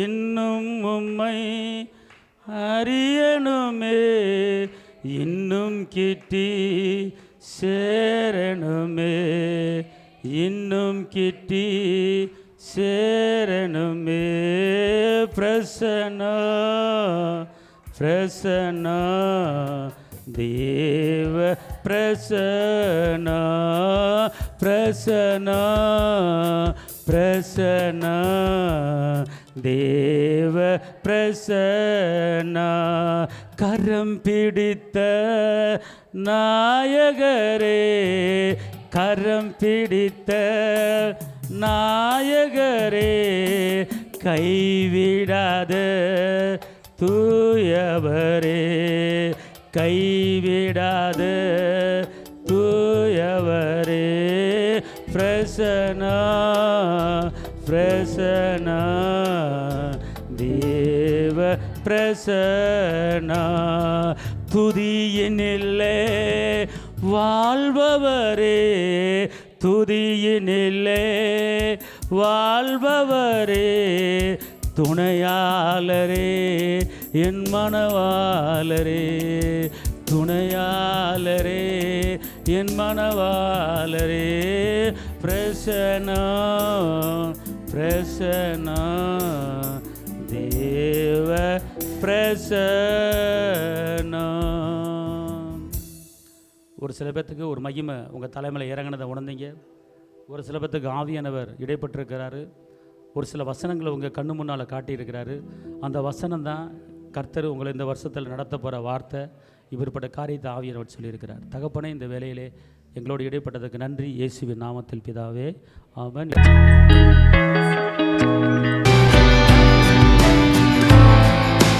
இன்னும் கிட்டி சேரணுமே, பிரசன்னா தேவ பிரசன்னா தேவ பிரசன்னா. கரம் பிடித்த நாயகரே, கைவிடாத தூயவரே, பிரசன்னா தேவ பிரசன்னா. துதியினில்லே வாழ்பவரே, துணையாளரே, என் மனவாளரே, பிரசன்னா தேவ பிரசன்னா. ஒரு சில பேத்துக்கு ஒரு மகிமை உங்கள் தலைமையில் இறங்கினதை உணர்ந்தீங்க. ஒரு சில பேத்துக்கு ஆவியானவர் இடைப்பட்டிருக்கிறாரு. ஒரு சில வசனங்களை உங்கள் கண்ணு முன்னால் காட்டியிருக்கிறாரு. அந்த வசனம் தான் கர்த்தர் உங்களை இந்த வருஷத்தில் நடத்த போகிற வார்த்தை. இப்படிப்பட்ட காரியத்தை ஆவியானவர் சொல்லியிருக்கிறார். தகப்பனே, இந்த வேளையிலே எங்களோடு இடைப்பட்டதுக்கு நன்றி. இயேசுவின் நாமத்தில் பிதாவே, ஆமென்.